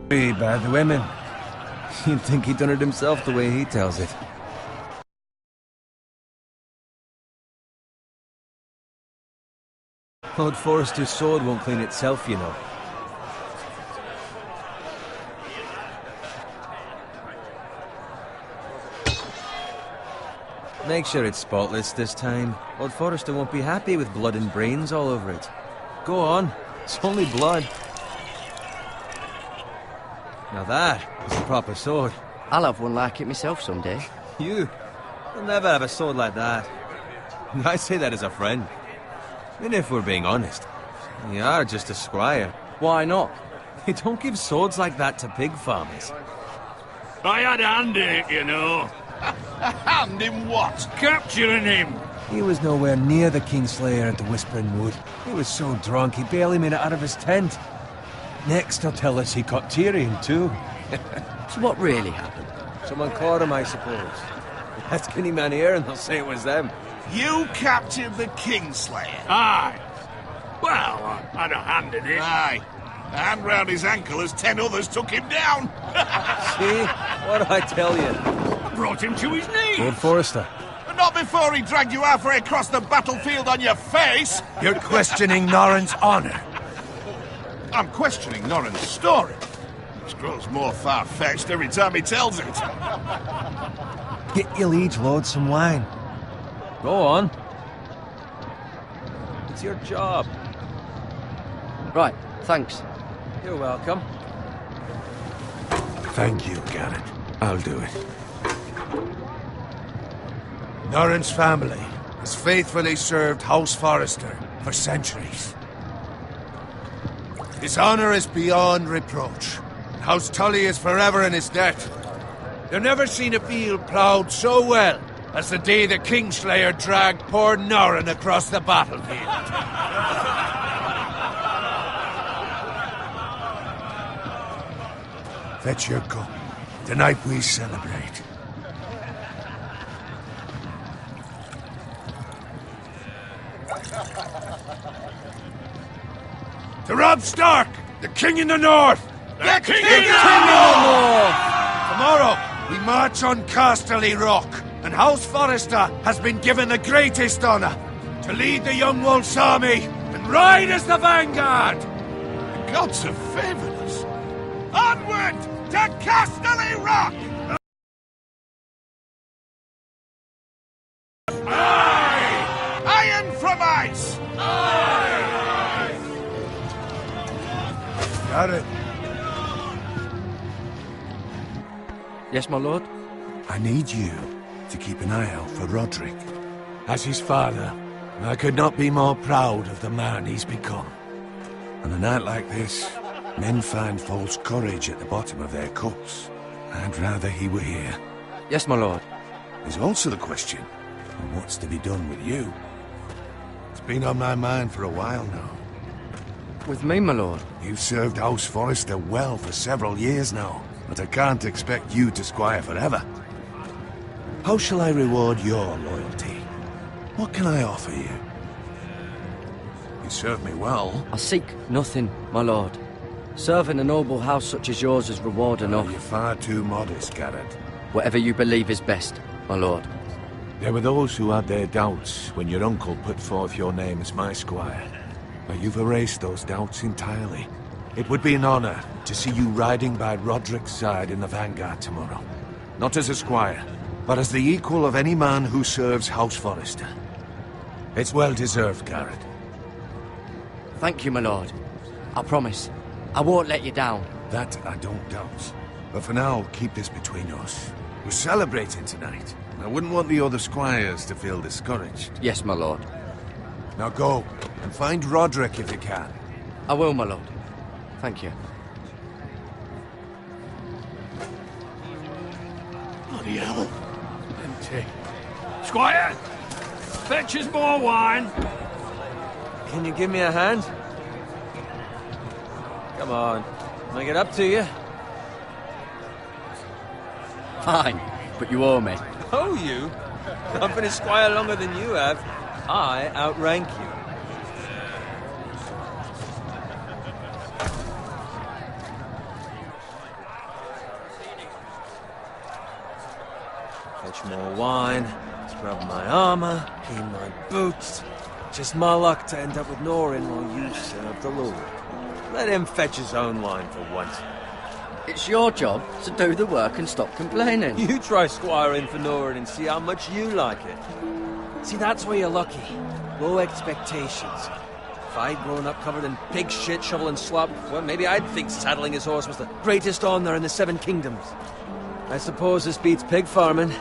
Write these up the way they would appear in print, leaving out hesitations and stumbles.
Very bad the women. You'd think he'd done it himself the way he tells it. Lord Forrester's sword won't clean itself, you know. Make sure it's spotless this time. Lord Forrester won't be happy with blood and brains all over it. Go on, it's only blood. Now that is a proper sword. I'll have one like it myself someday. You'll never have a sword like that. I say that as a friend. And if we're being honest, you are just a squire. Why not? You don't give swords like that to pig farmers. I had a hand in it, you know. A hand in what? Capturing him. He was nowhere near the Kingslayer at the Whispering Wood. He was so drunk he barely made it out of his tent. Next he'll tell us he caught Tyrion too. So what really happened? Someone caught him, I suppose. Ask any man here and they'll say it was them. You captured the Kingslayer? Aye. Well, I had a hand in it. Aye. A hand round his ankle as 10 others took him down. See? What did I tell you? I brought him to his knees. Lord Forrester. Not before he dragged you halfway across the battlefield on your face. You're questioning Norrin's honor. I'm questioning Norrin's story. It grows more far-fetched every time he tells it. Get your liege lord some wine. Go on. It's your job. Right, thanks. You're welcome. Thank you, Garrett. I'll do it. Norrin's family has faithfully served House Forrester for centuries. His honor is beyond reproach. House Tully is forever in his debt. They've never seen a field ploughed so well as the day the Kingslayer dragged poor Norrin across the battlefield. Fetch your cup. Tonight we celebrate. To Robb Stark, the King in the North! The King in the North! Tomorrow, we march on Casterly Rock, and House Forrester has been given the greatest honor to lead the Young Wolf's army and ride as the vanguard! The gods have favored us. Onward to Casterly Rock! Aye! Iron from ice! Got it. Yes, my lord? I need you to keep an eye out for Roderick. As his father, I could not be more proud of the man he's become. On a night like this, men find false courage at the bottom of their cups. I'd rather he were here. Yes, my lord. There's also the question of what's to be done with you. It's been on my mind for a while now. With me, my lord? You've served House Forrester well for several years now, but I can't expect you to squire forever. How shall I reward your loyalty? What can I offer you? You serve me well. I seek nothing, my lord. Serving a noble house such as yours is reward enough. You're far too modest, Garrett. Whatever you believe is best, my lord. There were those who had their doubts when your uncle put forth your name as my squire. But you've erased those doubts entirely. It would be an honor to see you riding by Roderick's side in the vanguard tomorrow. Not as a squire, but as the equal of any man who serves House Forrester. It's well deserved, Garrett. Thank you, my lord. I promise. I won't let you down. That I don't doubt. But for now, keep this between us. We're celebrating tonight. I wouldn't want the other squires to feel discouraged. Yes, my lord. Now go, and find Roderick if you can. I will, my lord. Thank you. Bloody hell. Empty. Squire! Fetch us more wine. Can you give me a hand? Come on. Can I get up to you? Fine, but you owe me. Oh, you? I've been a squire longer than you have. I outrank you. Fetch more wine, scrub my armor, clean my boots. Just my luck to end up with Norin while you serve the Lord. Let him fetch his own wine for once. It's your job to do the work and stop complaining. You try squiring for Norin and see how much you like it. See, that's where you're lucky. Low expectations. If I'd grown up covered in pig shit, shovel and slop, well, maybe I'd think saddling his horse was the greatest honor in the Seven Kingdoms. I suppose this beats pig farming.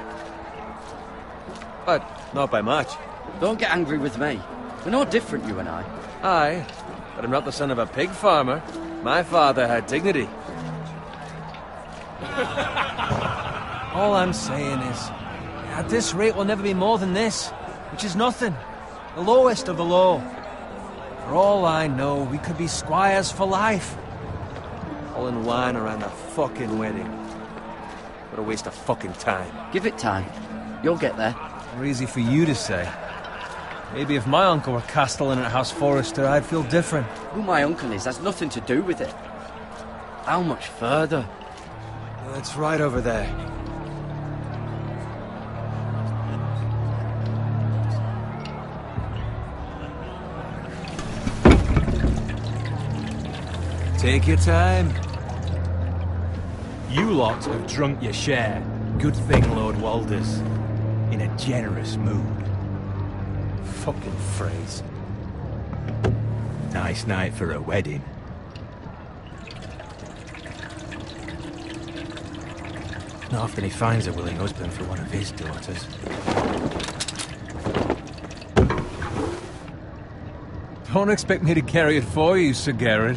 But not by much. Don't get angry with me. We're no different, you and I. Aye, but I'm not the son of a pig farmer. My father had dignity. All I'm saying is, at this rate we'll never be more than this, which is nothing. The lowest of the low. For all I know, we could be squires for life. All in wine around a fucking wedding. What a waste of fucking time. Give it time. You'll get there. More easy for you to say. Maybe if my uncle were castellan at House Forrester, I'd feel different. Who my uncle is has nothing to do with it. How much further? It's right over there. Take your time. You lot have drunk your share. Good thing Lord Walder's in a generous mood. Fucking phrase. Nice night for a wedding. Not often he finds a willing husband for one of his daughters. Don't expect me to carry it for you, Sir Garrett.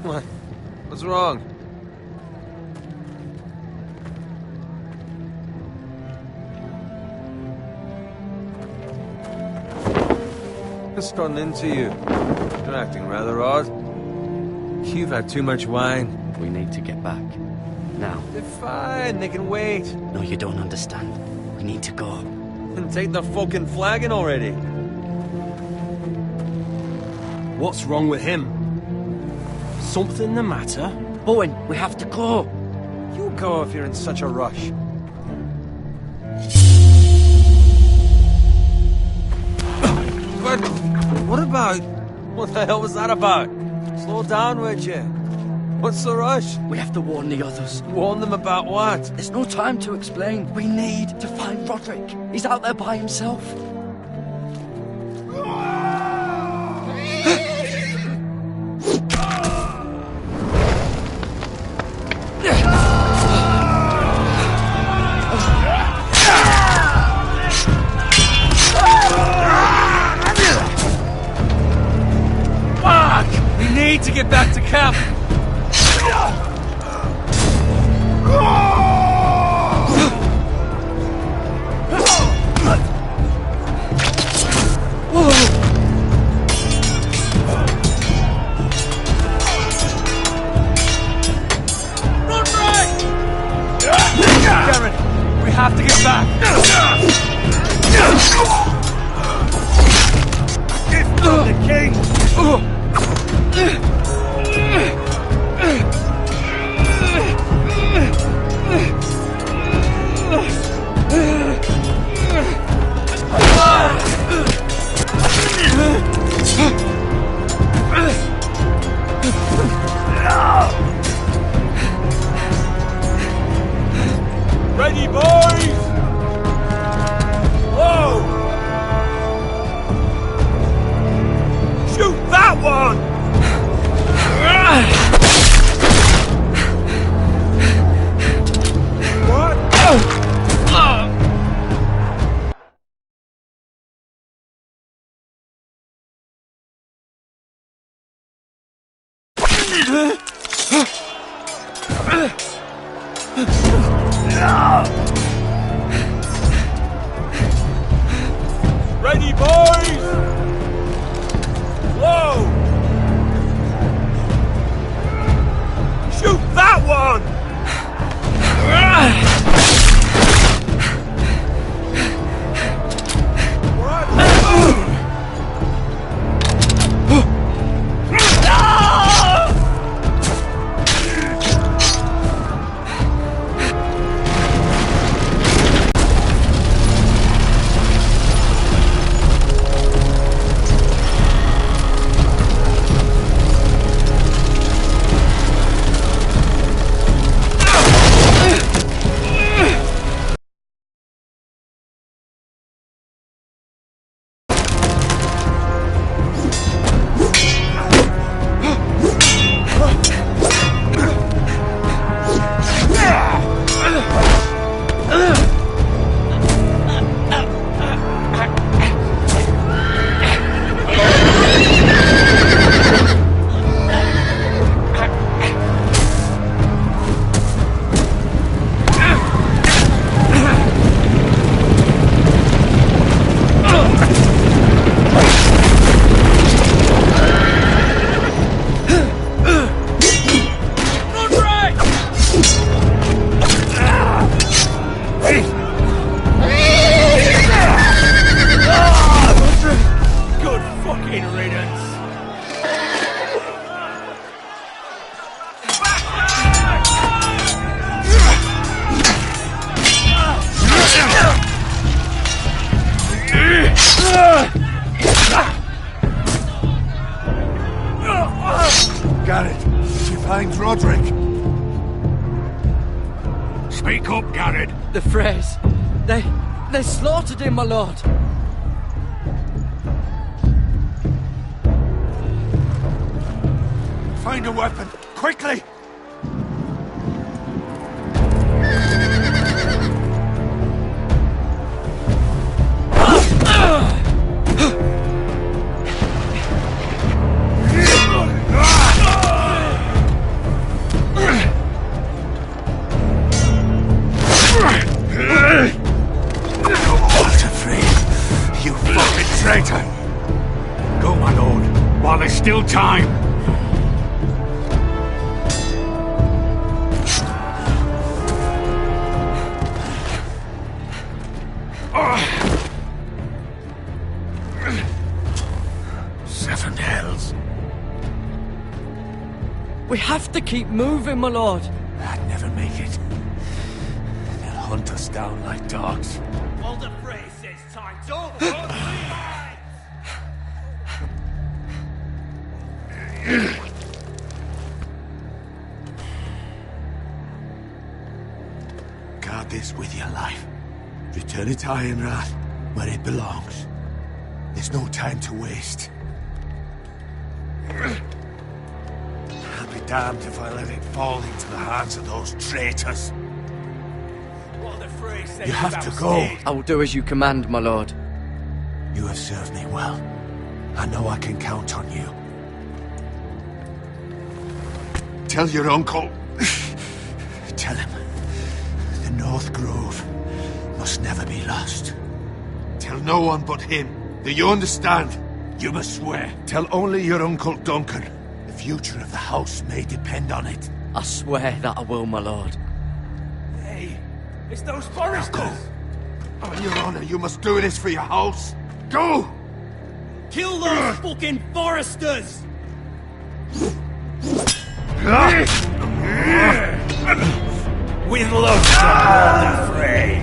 What? What's wrong? Just run into you. You're acting rather odd. You've had too much wine. We need to get back. Now. They're fine, they can wait. No, you don't understand. We need to go. And take the fucking flagon already. What's wrong with him? Something the matter? Bowen, we have to go. You go if you're in such a rush. But what about? What the hell was that about? Slow down, would you? What's the rush? We have to warn the others. Warn them about what? There's no time to explain. We need to find Roderick. He's out there by himself. Fuck! We need to get back to camp. We have to get back! If not the king! Ready, boys! Whoa! Shoot that one! What? Ready, boys! Whoa! Shoot that one! find Roderick? Speak up, Garrett. The Freys. They slaughtered him, my lord. Find a weapon, quickly! Go, my lord, while there's still time. Seven hells. We have to keep moving, my lord. I'd never make it. They'll hunt us down like dogs. Well, the phrase says time's over. Guard this with your life. Return it to Ironrath, where it belongs. There's no time to waste. I'll be damned if I let it fall into the hands of those traitors. Well, the phrase says You have to about go. staying. I will do as you command, my lord. You have served me well. I know I can count on you. Tell your uncle. Tell him. The North Grove must never be lost. Tell no one but him. Do you understand? You must swear. Tell only your Uncle Duncan. The future of the house may depend on it. I swear that I will, my lord. Hey, it's those Now foresters. go. On your honor, you must do this for your house. Go! Kill those fucking foresters. With love, the fray.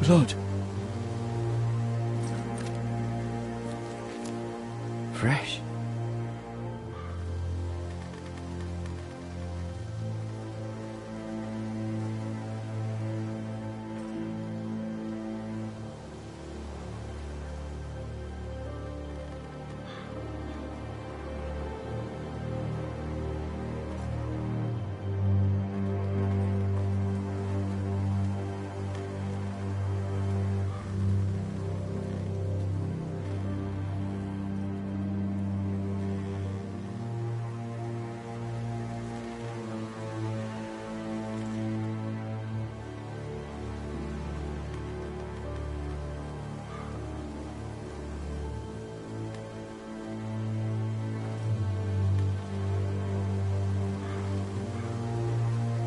Lord. Fresh.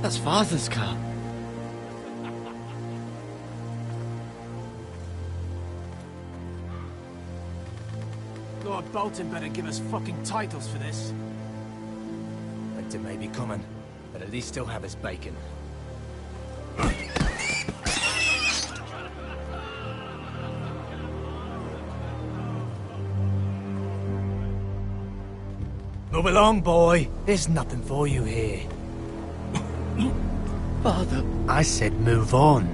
That's Father's car. Lord Bolton better give us fucking titles for this. Winter may be coming, but at least still have his bacon. Move along, boy. There's nothing for you here. Father. I said move on.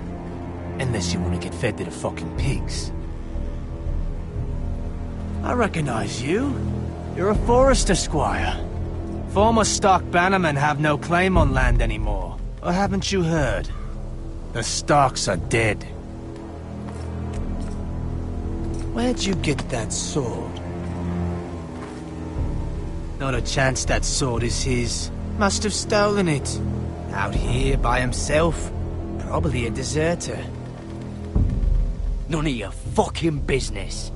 Unless you want to get fed to the fucking pigs. I recognize you. You're a Forester squire. Former stock bannermen have no claim on land anymore. Or haven't you heard? The Starks are dead. Where'd you get that sword? Not a chance that sword is his. Must have stolen it. Out here by himself. Probably a deserter. None of your fucking business.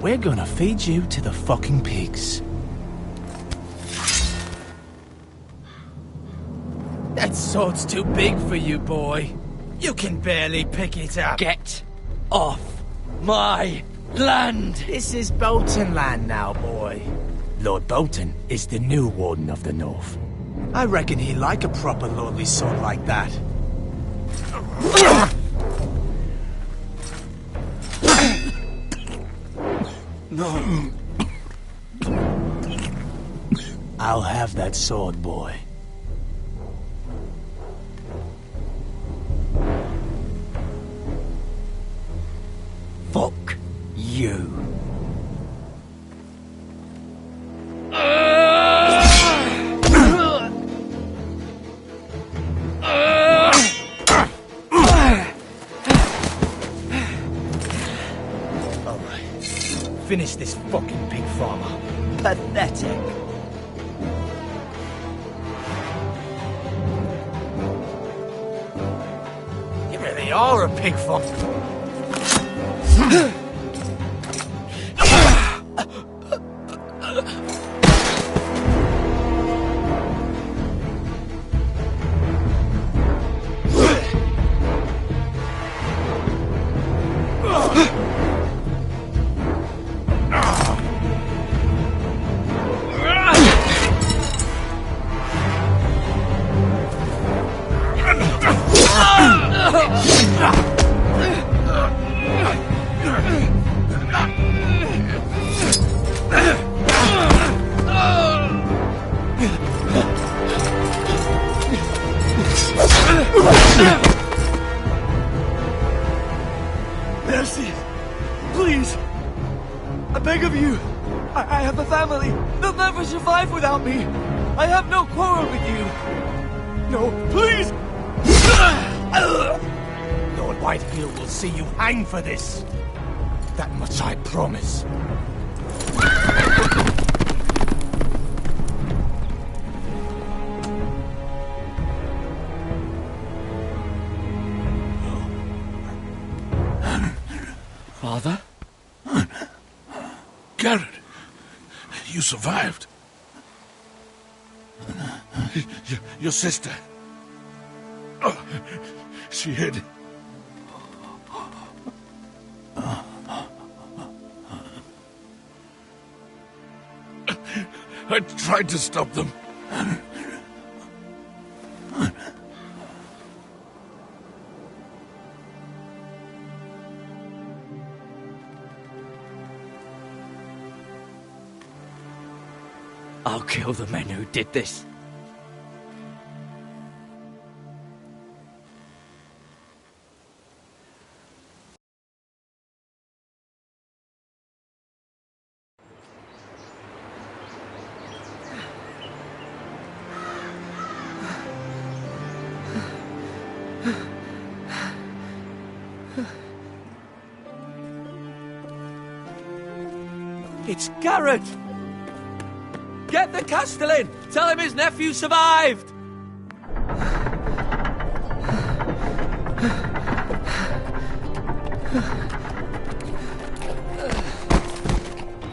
We're gonna feed you to the fucking pigs. That sword's too big for you, boy. You can barely pick it up. Get off my land! This is Bolton land now, boy. Lord Bolton is the new Warden of the North. I reckon he'd like a proper lordly sword like that. No. I'll have that sword, boy. Fuck you. Finish this fucking pig farmer. Pathetic. You really are a pig farmer. Mercy! Please! I beg of you! I have a family! They'll never survive without me! I have no quarrel with you! No, please! Lord Whitefield will see you hang for this. That much I promise. Father? Garrett, you survived. Your sister. Oh, she hid. I tried to stop them. I'll kill the men who did this. It's Garrett! Get the Castellan! Tell him his nephew survived!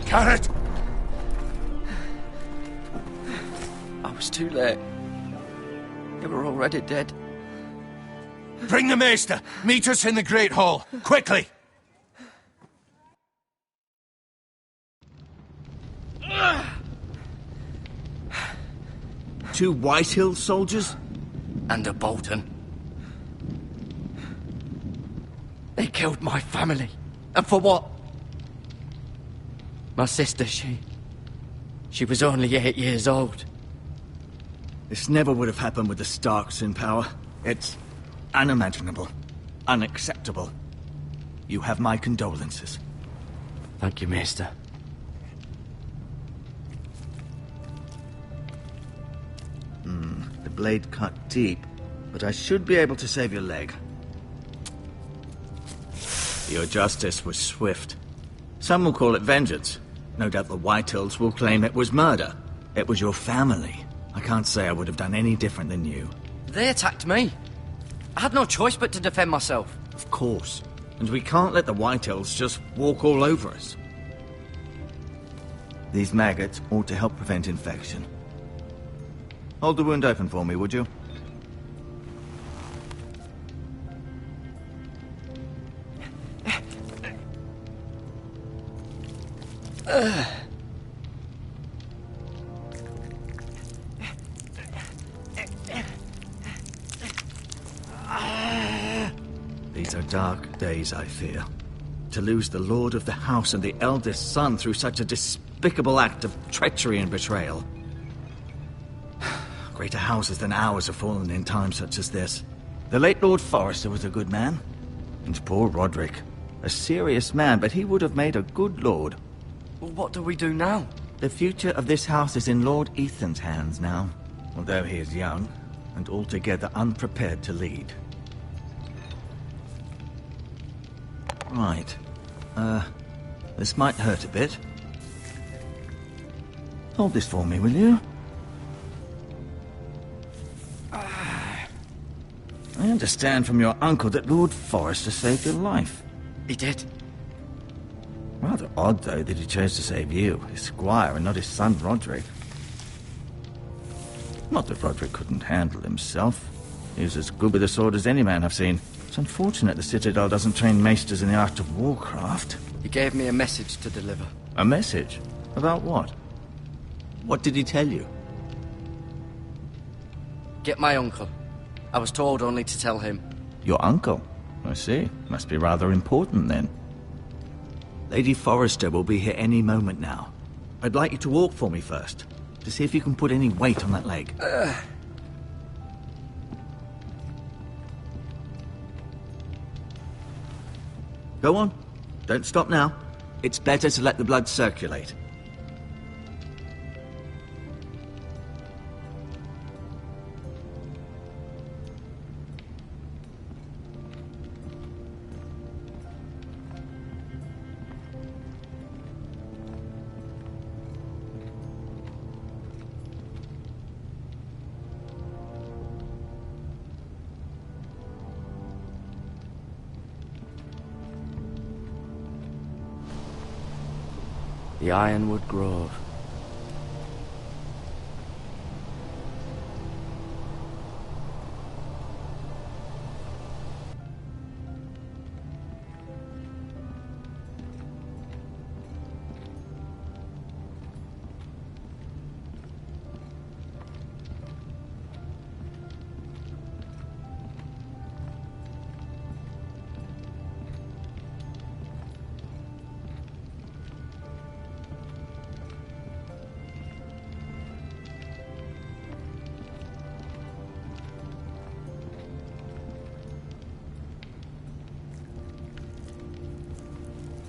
Garrett! I was too late. You were already dead. Bring the maester! Meet us in the Great Hall! Quickly! Two Whitehill soldiers? And a Bolton. They killed my family. And for what? My sister, she was only 8 years old. This never would have happened with the Starks in power. It's unimaginable. Unacceptable. You have my condolences. Thank you, Maester. The blade cut deep, but I should be able to save your leg. Your justice was swift. Some will call it vengeance. No doubt the Whitehills will claim it was murder. It was your family. I can't say I would have done any different than you. They attacked me. I had no choice but to defend myself. Of course. And we can't let the Whitehills just walk all over us. These maggots ought to help prevent infection. Hold the wound open for me, would you? These are dark days, I fear. To lose the lord of the house and the eldest son through such a despicable act of treachery and betrayal. Greater houses than ours have fallen in times such as this. The late Lord Forrester was a good man. And poor Roderick. A serious man, but he would have made a good lord. Well, what do we do now? The future of this house is in Lord Ethan's hands now. Although he is young, and altogether unprepared to lead. Right. This might hurt a bit. Hold this for me, will you? I understand from your uncle that Lord Forrester saved your life. He did. Rather odd, though, that he chose to save you, his squire, and not his son Roderick. Not that Roderick couldn't handle himself. He was as good with a sword as any man I've seen. It's unfortunate the Citadel doesn't train maesters in the art of warcraft. He gave me a message to deliver. A message? About what? What did he tell you? Get my uncle. I was told only to tell him. Your uncle? I see. Must be rather important, then. Lady Forrester will be here any moment now. I'd like you to walk for me first, to see if you can put any weight on that leg. Go on. Don't stop now. It's better to let the blood circulate. The Ironwood Grove.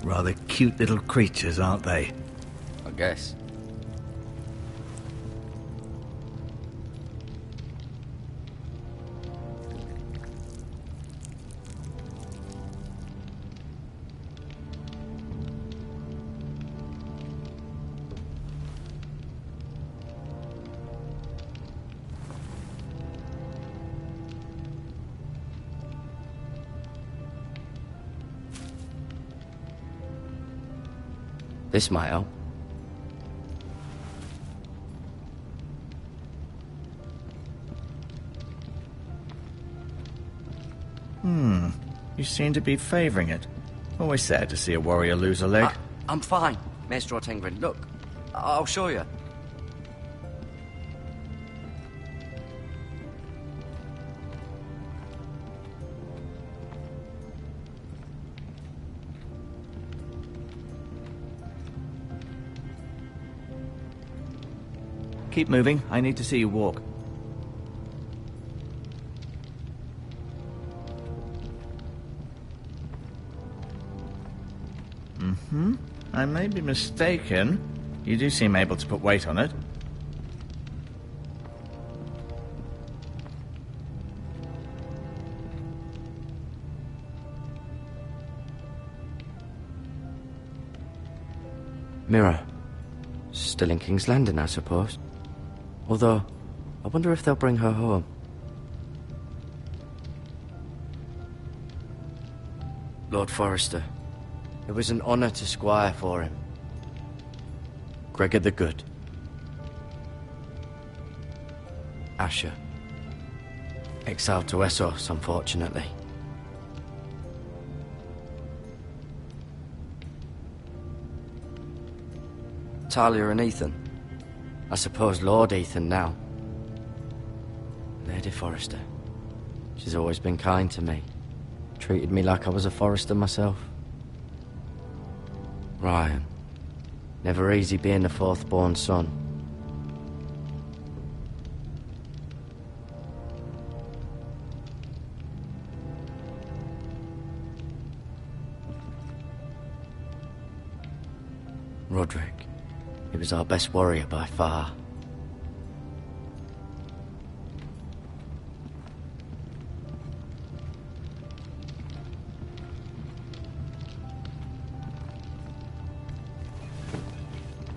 Rather cute little creatures, aren't they? I guess. This might help. You seem to be favouring it. Always sad to see a warrior lose a leg. I'm fine, Maestro Tengrin. Look, I'll show you. Keep moving. I need to see you walk. I may be mistaken. You do seem able to put weight on it. Mirror. Still in King's Landing, I suppose. Although, I wonder if they'll bring her home. Lord Forrester. It was an honour to squire for him. Gregor the Good. Asher. Exiled to Essos, unfortunately. Talia and Ethan. I suppose Lord Ethan now. Lady Forrester. She's always been kind to me. Treated me like I was a Forrester myself. Ryan. Never easy being the fourth-born son. Roderick. He was our best warrior by far.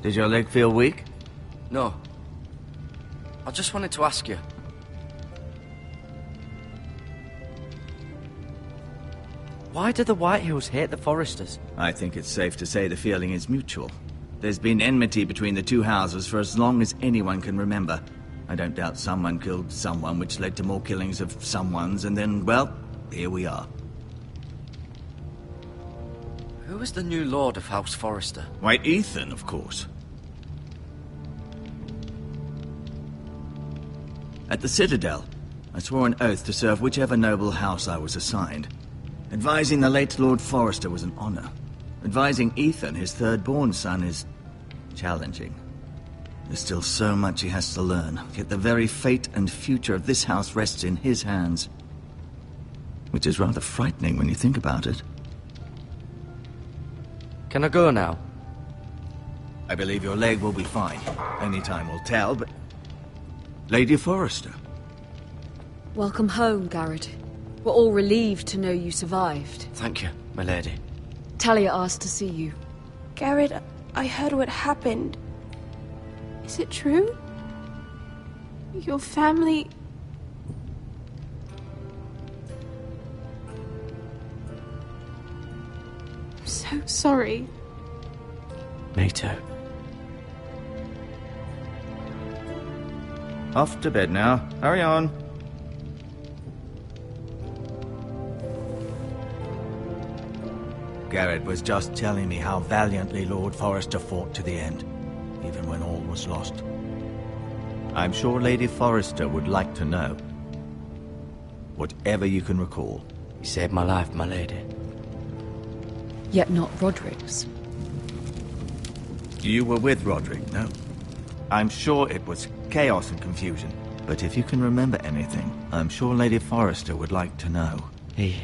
Did your leg feel weak? No. I just wanted to ask you. Why do the Whitehills hate the Forresters? I think it's safe to say the feeling is mutual. There's been enmity between the two houses for as long as anyone can remember. I don't doubt someone killed someone, which led to more killings of someones, and then, well, here we are. Who is the new Lord of House Forrester? Why, Ethan, of course. At the Citadel, I swore an oath to serve whichever noble house I was assigned. Advising the late Lord Forrester was an honor. Advising Ethan, his third-born son, is challenging. There's still so much he has to learn, yet the very fate and future of this house rests in his hands. Which is rather frightening when you think about it. Can I go now? I believe your leg will be fine. Only time will tell, but... Lady Forrester. Welcome home, Garrett. We're all relieved to know you survived. Thank you, my lady. Talia asked to see you. Garrett, I heard what happened. Is it true? Your family... I'm so sorry. Me too. Off to bed now. Hurry on. Garrett was just telling me how valiantly Lord Forrester fought to the end, even when all was lost. I'm sure Lady Forrester would like to know. Whatever you can recall. You saved my life, my lady. Yet not Roderick's. You were with Roderick, no? I'm sure it was chaos and confusion. But if you can remember anything, I'm sure Lady Forrester would like to know. He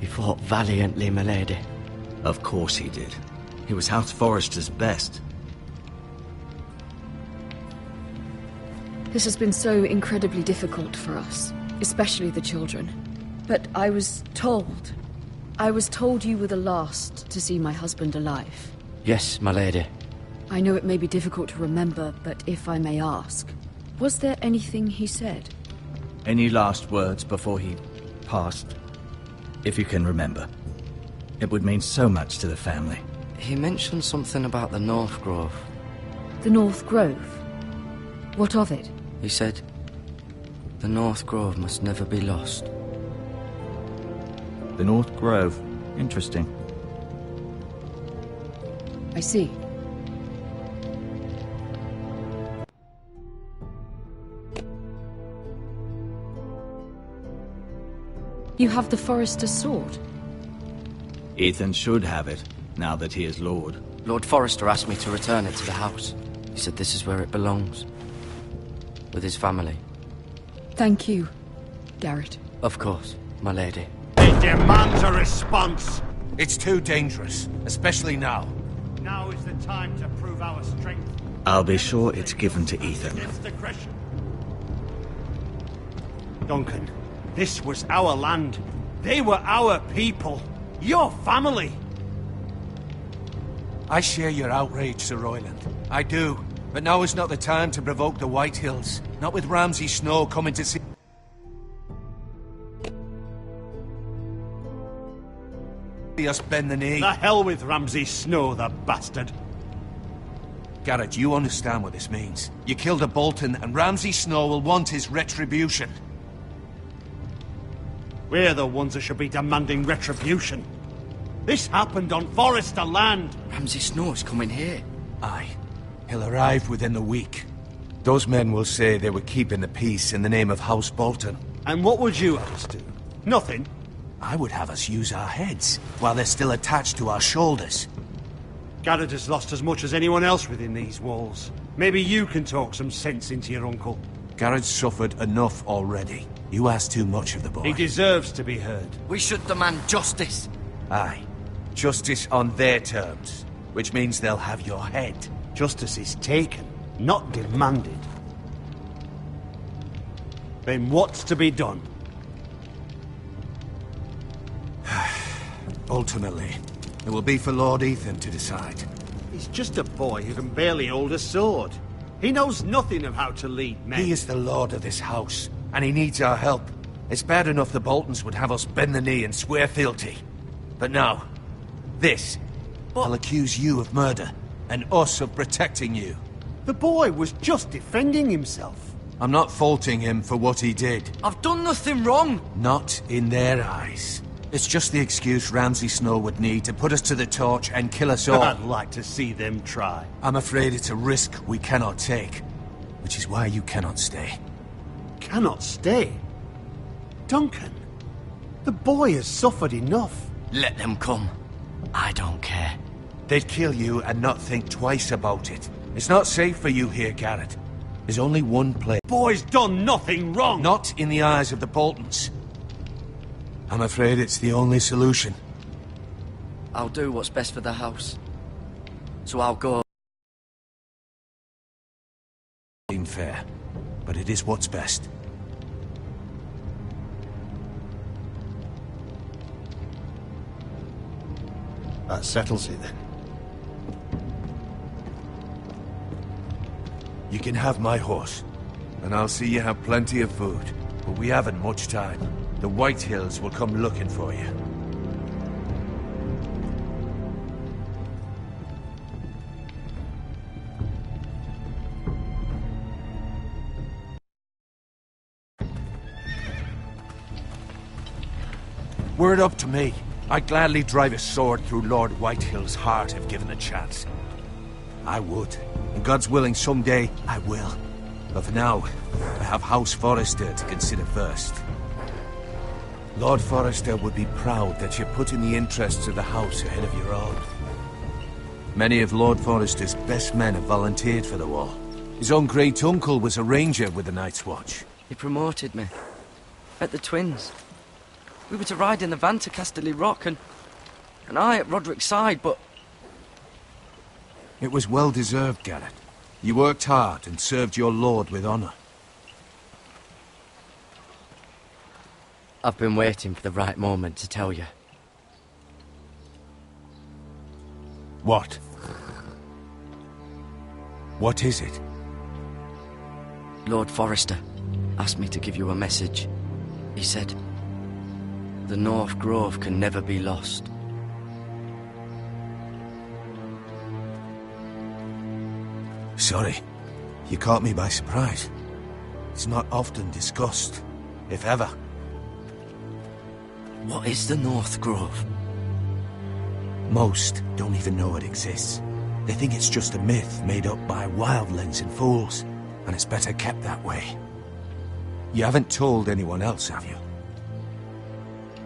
fought valiantly, my lady. Of course he did. He was House Forrester's best. This has been so incredibly difficult for us, especially the children. But I was told you were the last to see my husband alive. Yes, my lady. I know it may be difficult to remember, but if I may ask, was there anything he said? Any last words before he passed? If you can remember. It would mean so much to the family. He mentioned something about the North Grove. The North Grove? What of it? He said, the North Grove must never be lost. The North Grove. Interesting. I see. You have the Forester's sword. Ethan should have it, now that he is Lord. Lord Forrester asked me to return it to the house. He said this is where it belongs. With his family. Thank you, Garrett. Of course, my lady. It demands a response. It's too dangerous, especially now. Now is the time to prove our strength. I'll be sure it's given to Ethan. Against aggression. Duncan, this was our land. They were our people. Your family. I share your outrage, Sir Royland. I do. But now is not the time to provoke the White Hills. Not with Ramsay Snow coming to see us bend the knee. The hell with Ramsay Snow, the bastard. Garrett, you understand what this means. You killed a Bolton, and Ramsay Snow will want his retribution. We're the ones that should be demanding retribution. This happened on Forester land. Ramsay Snow's coming here. Aye. He'll arrive within the week. Those men will say they were keeping the peace in the name of House Bolton. And what would you have us do? Nothing. I would have us use our heads, while they're still attached to our shoulders. Garrett has lost as much as anyone else within these walls. Maybe you can talk some sense into your uncle. Garrett's suffered enough already. You ask too much of the boy. He deserves to be heard. We should demand justice. Aye. Justice on their terms, which means they'll have your head. Justice is taken, not demanded. Then what's to be done? Ultimately, it will be for Lord Ethan to decide. He's just a boy who can barely hold a sword. He knows nothing of how to lead men. He is the lord of this house, and he needs our help. It's bad enough the Boltons would have us bend the knee and swear fealty. But now, this. I'll accuse you of murder, and us of protecting you. The boy was just defending himself. I'm not faulting him for what he did. I've done nothing wrong. Not in their eyes. It's just the excuse Ramsay Snow would need to put us to the torch and kill us all. I'd like to see them try. I'm afraid it's a risk we cannot take, which is why you cannot stay. Cannot stay? Duncan, the boy has suffered enough. Let them come. I don't care. They'd kill you and not think twice about it. It's not safe for you here, Garrett. There's only one place. Boy's done nothing wrong. Not in the eyes of the Boltons. I'm afraid it's the only solution. I'll do what's best for the house. So I'll go. Seem fair, but it is what's best. That settles it then. You can have my horse, and I'll see you have plenty of food. But we haven't much time. The White Hills will come looking for you. Were it up to me, I'd gladly drive a sword through Lord Whitehill's heart if given the chance. I would. And God's willing, someday I will. But for now, I have House Forrester to consider first. Lord Forrester would be proud that you're putting the interests of the house ahead of your own. Many of Lord Forrester's best men have volunteered for the war. His own great-uncle was a ranger with the Night's Watch. He promoted me. At the Twins. We were to ride in the van to Casterly Rock, and I at Roderick's side, but... It was well-deserved, Garrett. You worked hard and served your lord with honor. I've been waiting for the right moment to tell you. What? What is it? Lord Forrester asked me to give you a message. He said, the North Grove can never be lost. Sorry. You caught me by surprise. It's not often discussed, if ever. What is the North Grove? Most don't even know it exists. They think it's just a myth made up by wildlings and fools, and it's better kept that way. You haven't told anyone else, have you?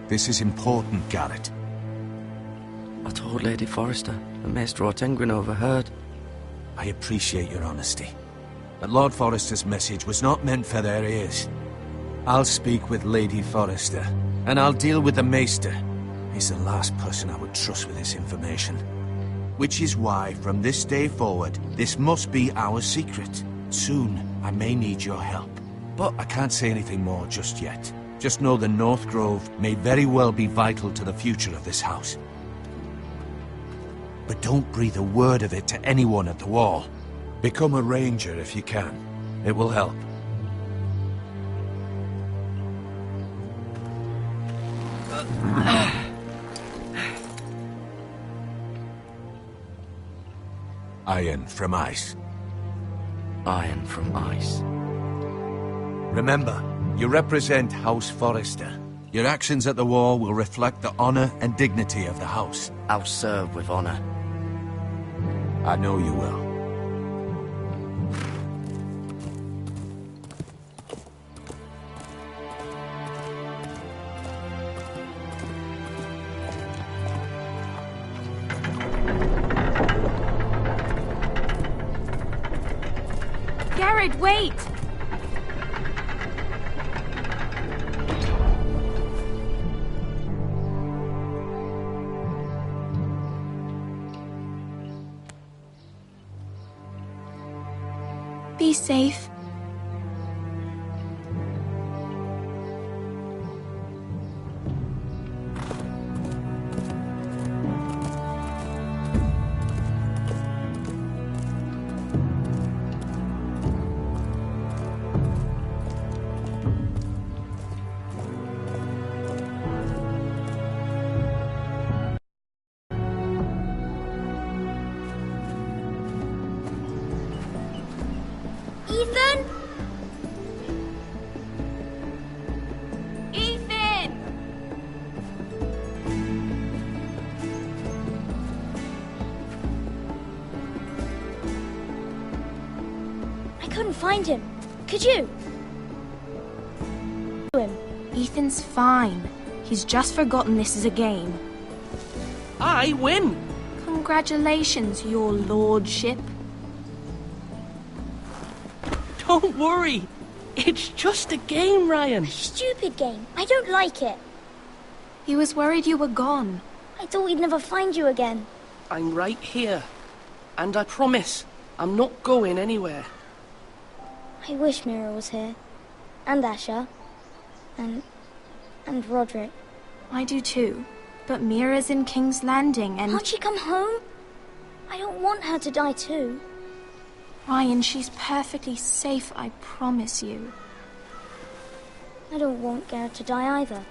This is important, Garrett. I told Lady Forrester, and Maester Ortengrin overheard. I appreciate your honesty. But Lord Forrester's message was not meant for their ears. I'll speak with Lady Forrester, and I'll deal with the Maester. He's the last person I would trust with this information. Which is why, from this day forward, this must be our secret. Soon, I may need your help. But I can't say anything more just yet. Just know the North Grove may very well be vital to the future of this house. But don't breathe a word of it to anyone at the Wall. Become a ranger if you can. It will help. Iron from ice. Iron from ice. Remember, you represent House Forrester. Your actions at the Wall will reflect the honor and dignity of the house. I'll serve with honor. I know you will. Garrett, wait! Be safe. Ethan? Ethan! I couldn't find him. Could you? Ethan's fine. He's just forgotten this is a game. I win! Congratulations, your lordship. Don't worry. It's just a game, Ryan. Stupid game. I don't like it. He was worried you were gone. I thought we'd never find you again. I'm right here. And I promise, I'm not going anywhere. I wish Mira was here. And Asher. And Roderick. I do too. But Mira's in King's Landing and... Can't she come home? I don't want her to die too. Ryan, she's perfectly safe, I promise you. I don't want Garrett to die either.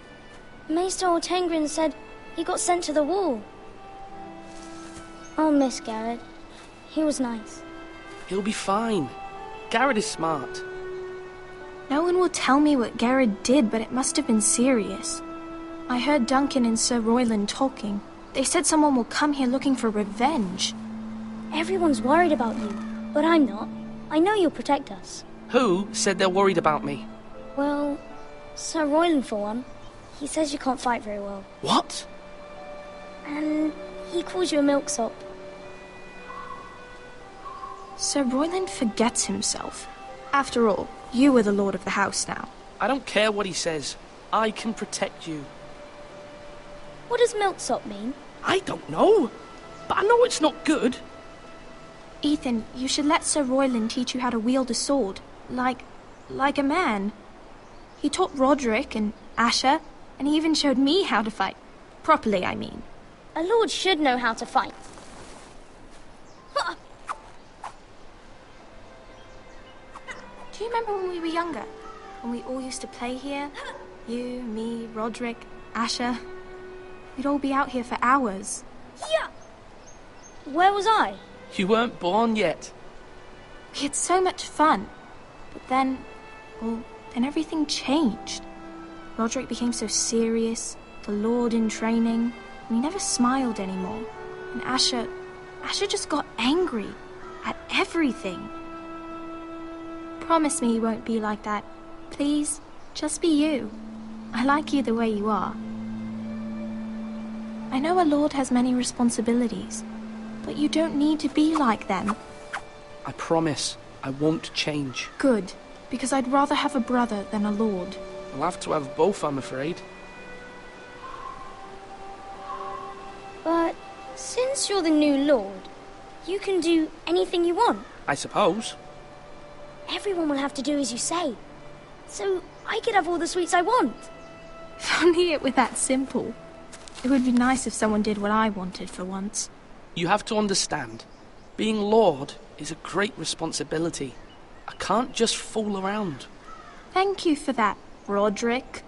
Maester Ortengrin said he got sent to the Wall. I'll miss Garrett. He was nice. He'll be fine. Garrett is smart. No one will tell me what Garrett did, but it must have been serious. I heard Duncan and Sir Royland talking. They said someone will come here looking for revenge. Everyone's worried about you. But I'm not. I know you'll protect us. Who said they're worried about me? Well, Sir Royland for one. He says you can't fight very well. What? And he calls you a milksop. Sir Royland forgets himself. After all, you are the lord of the house now. I don't care what he says. I can protect you. What does milksop mean? I don't know. But I know it's not good. Ethan, you should let Sir Royland teach you how to wield a sword. Like a man. He taught Roderick and Asher, and he even showed me how to fight. Properly, I mean. A lord should know how to fight. Do you remember when we were younger? When we all used to play here? You, me, Roderick, Asher. We'd all be out here for hours. Yeah! Where was I? You weren't born yet. We had so much fun. But then, well, then everything changed. Roderick became so serious. the Lord in training, and he never smiled anymore. And Asher just got angry at everything. Promise me you won't be like that. Please, just be you. I like you the way you are. I know a lord has many responsibilities, but you don't need to be like them. I promise I won't change. Good, because I'd rather have a brother than a lord. I'll have to have both, I'm afraid. But since you're the new lord, you can do anything you want. I suppose. Everyone will have to do as you say. So I could have all the sweets I want. If only it were that simple. It would be nice if someone did what I wanted for once. You have to understand, being Lord is a great responsibility. I can't just fool around. Thank you for that, Roderick.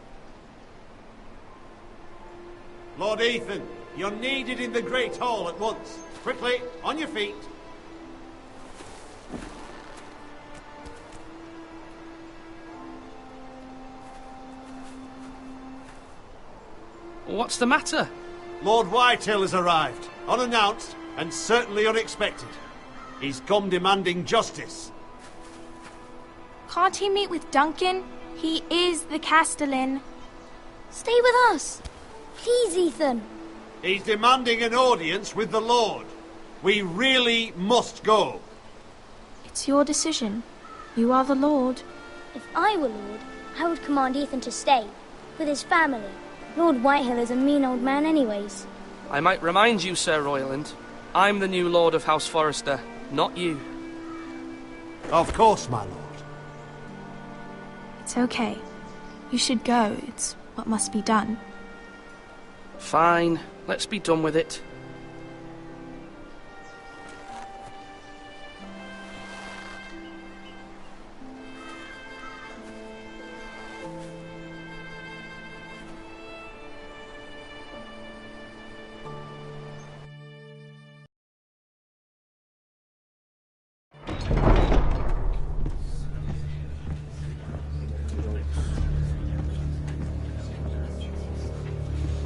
Lord Ethan, you're needed in the Great Hall at once. Quickly, on your feet. What's the matter? Lord Whitehill has arrived, unannounced and certainly unexpected. He's come demanding justice. Can't he meet with Duncan? He is the Castellan. Stay with us. Please, Ethan. He's demanding an audience with the Lord. We really must go. It's your decision. You are the Lord. If I were Lord, I would command Ethan to stay, with his family. Lord Whitehill is a mean old man anyways. I might remind you, Sir Royland, I'm the new Lord of House Forrester, not you. Of course, my lord. It's okay. You should go. It's what must be done. Fine. Let's be done with it.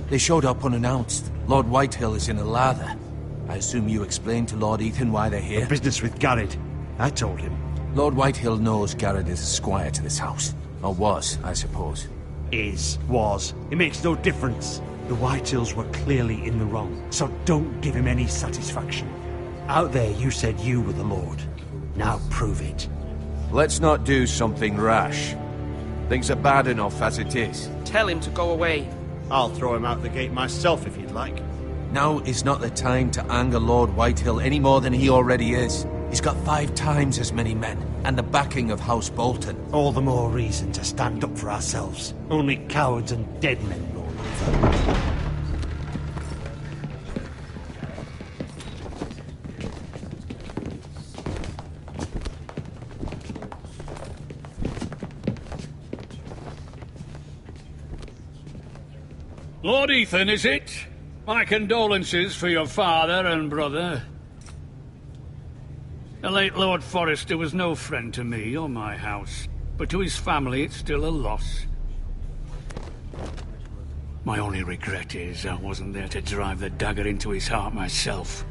They showed up unannounced. Lord Whitehill is in a lather. I assume you explained to Lord Ethan why they're here? The business with Garrett. I told him. Lord Whitehill knows Garrett is a squire to this house. Or was, I suppose. Was. It makes no difference. The Whitehills were clearly in the wrong, so don't give him any satisfaction. Out there you said you were the Lord. Now prove it. Let's not do something rash. Things are bad enough as it is. Tell him to go away. I'll throw him out the gate myself if you'd like. Now is not the time to anger Lord Whitehill any more than he already is. He's got 5 times as many men, and the backing of House Bolton. All the more reason to stand up for ourselves. Only cowards and dead men rule over. Lord Ethan, is it? My condolences for your father and brother. The late Lord Forrester was no friend to me or my house, but to his family it's still a loss. My only regret is I wasn't there to drive the dagger into his heart myself.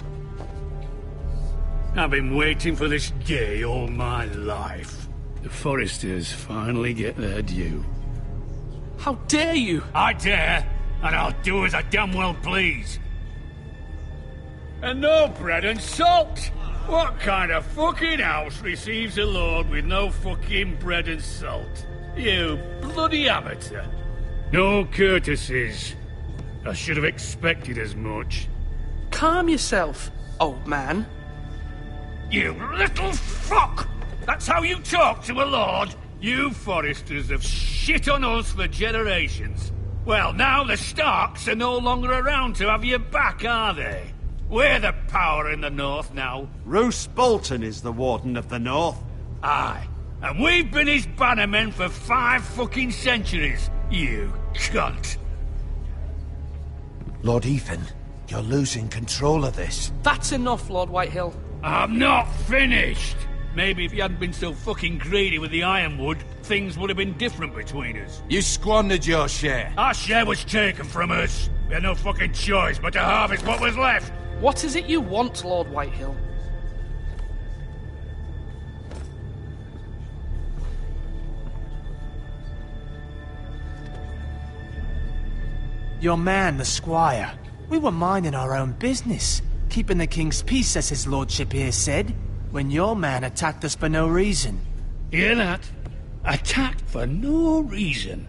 I've been waiting for this day all my life. The Forresters finally get their due. How dare you? I dare! And I'll do as I damn well please. And no bread and salt! What kind of fucking house receives a lord with no fucking bread and salt? You bloody amateur. No courtesies. I should have expected as much. Calm yourself, old man. You little fuck! That's how you talk to a lord? You Forresters have shit on us for generations. Well, now the Starks are no longer around to have your back, are they? We're the power in the north now. Roose Bolton is the Warden of the North. Aye. And we've been his bannermen for 5 fucking centuries, you cunt. Lord Ethan, you're losing control of this. That's enough, Lord Whitehill. I'm not finished. Maybe if you hadn't been so fucking greedy with the ironwood, things would have been different between us. You squandered your share. Our share was taken from us. We had no fucking choice but to harvest what was left. What is it you want, Lord Whitehill? Your man, the squire. We were minding our own business, keeping the king's peace, as his lordship here said, when your man attacked us for no reason. Hear that? Attacked for no reason.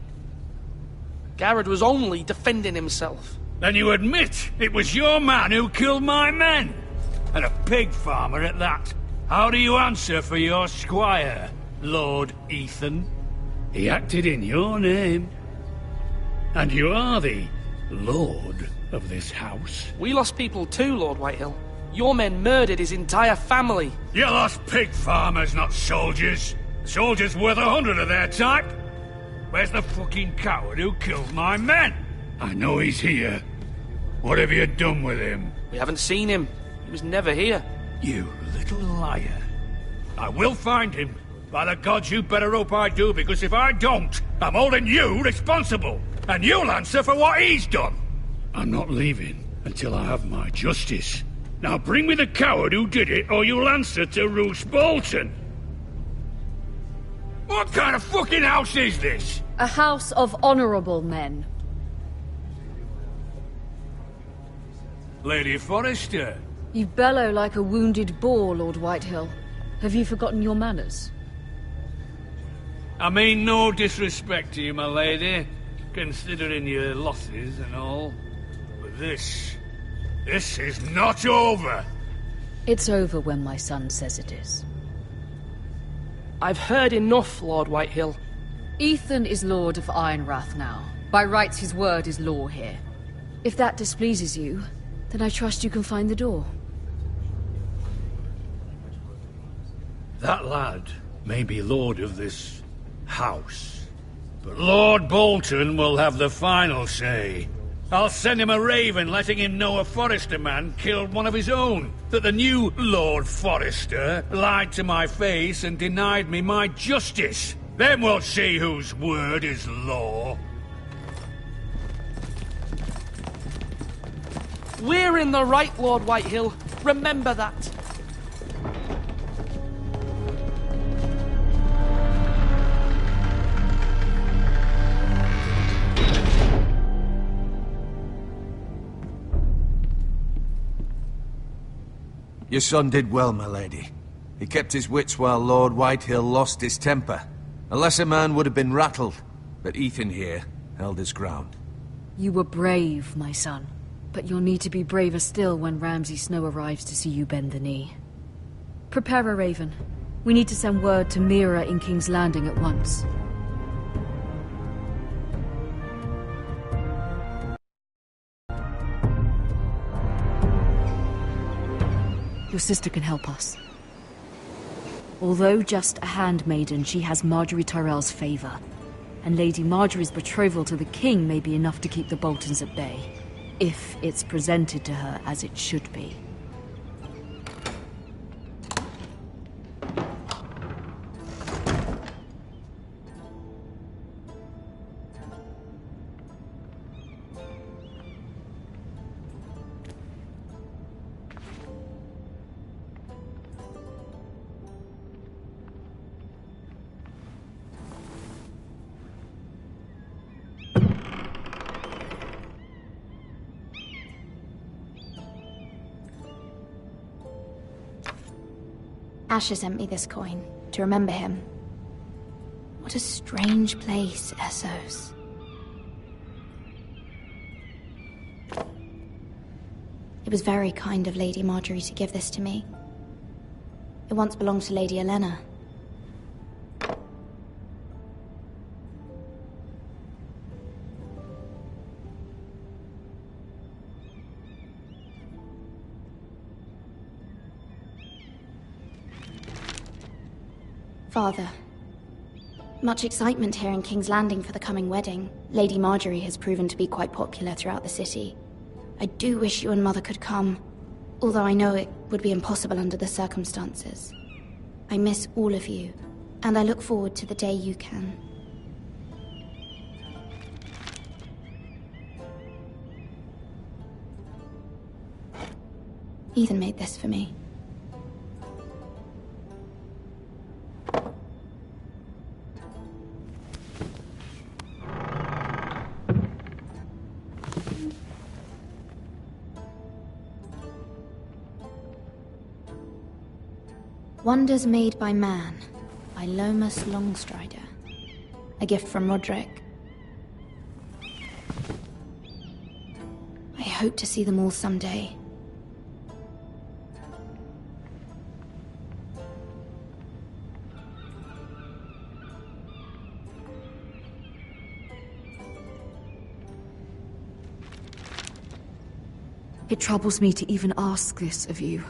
Garrod was only defending himself. Then you admit it was your man who killed my men? And a pig farmer at that. How do you answer for your squire, Lord Ethan? He acted in your name. And you are the lord of this house. We lost people too, Lord Whitehill. Your men murdered his entire family. You lost pig farmers, not soldiers. Soldiers worth 100 of their type. Where's the fucking coward who killed my men? I know he's here. What have you done with him? We haven't seen him. He was never here. You little liar. I will find him. By the gods, you better hope I do, because if I don't, I'm holding you responsible. And you'll answer for what he's done. I'm not leaving until I have my justice. Now bring me the coward who did it, or you'll answer to Roose Bolton. What kind of fucking house is this? A house of honorable men. Lady Forrester. You bellow like a wounded boar, Lord Whitehill. Have you forgotten your manners? I mean no disrespect to you, my lady, considering your losses and all. But this is not over. It's over when my son says it is. I've heard enough, Lord Whitehill. Ethan is Lord of Ironrath now. By rights, his word is law here. If that displeases you, then I trust you can find the door. That lad may be lord of this house, but Lord Bolton will have the final say. I'll send him a raven letting him know a Forrester man killed one of his own, that the new Lord Forrester lied to my face and denied me my justice. Then we'll see whose word is law. We're in the right, Lord Whitehill. Remember that. Your son did well, my lady. He kept his wits while Lord Whitehill lost his temper. A lesser man would have been rattled, but Ethan here held his ground. You were brave, my son. But you'll need to be braver still when Ramsay Snow arrives to see you bend the knee. Prepare a raven. We need to send word to Mira in King's Landing at once. Your sister can help us. Although just a handmaiden, she has Marjorie Tyrell's favor. And Lady Marjorie's betrothal to the king may be enough to keep the Boltons at bay. If it's presented to her as it should be. Asher sent me this coin, to remember him. What a strange place, Essos. It was very kind of Lady Marjorie to give this to me. It once belonged to Lady Elena. Father, much excitement here in King's Landing for the coming wedding. Lady Marjorie has proven to be quite popular throughout the city. I do wish you and Mother could come, although I know it would be impossible under the circumstances. I miss all of you, and I look forward to the day you can. Ethan made this for me. Wonders Made by Man, by Lomas Longstrider. A gift from Roderick. I hope to see them all someday. It troubles me to even ask this of you.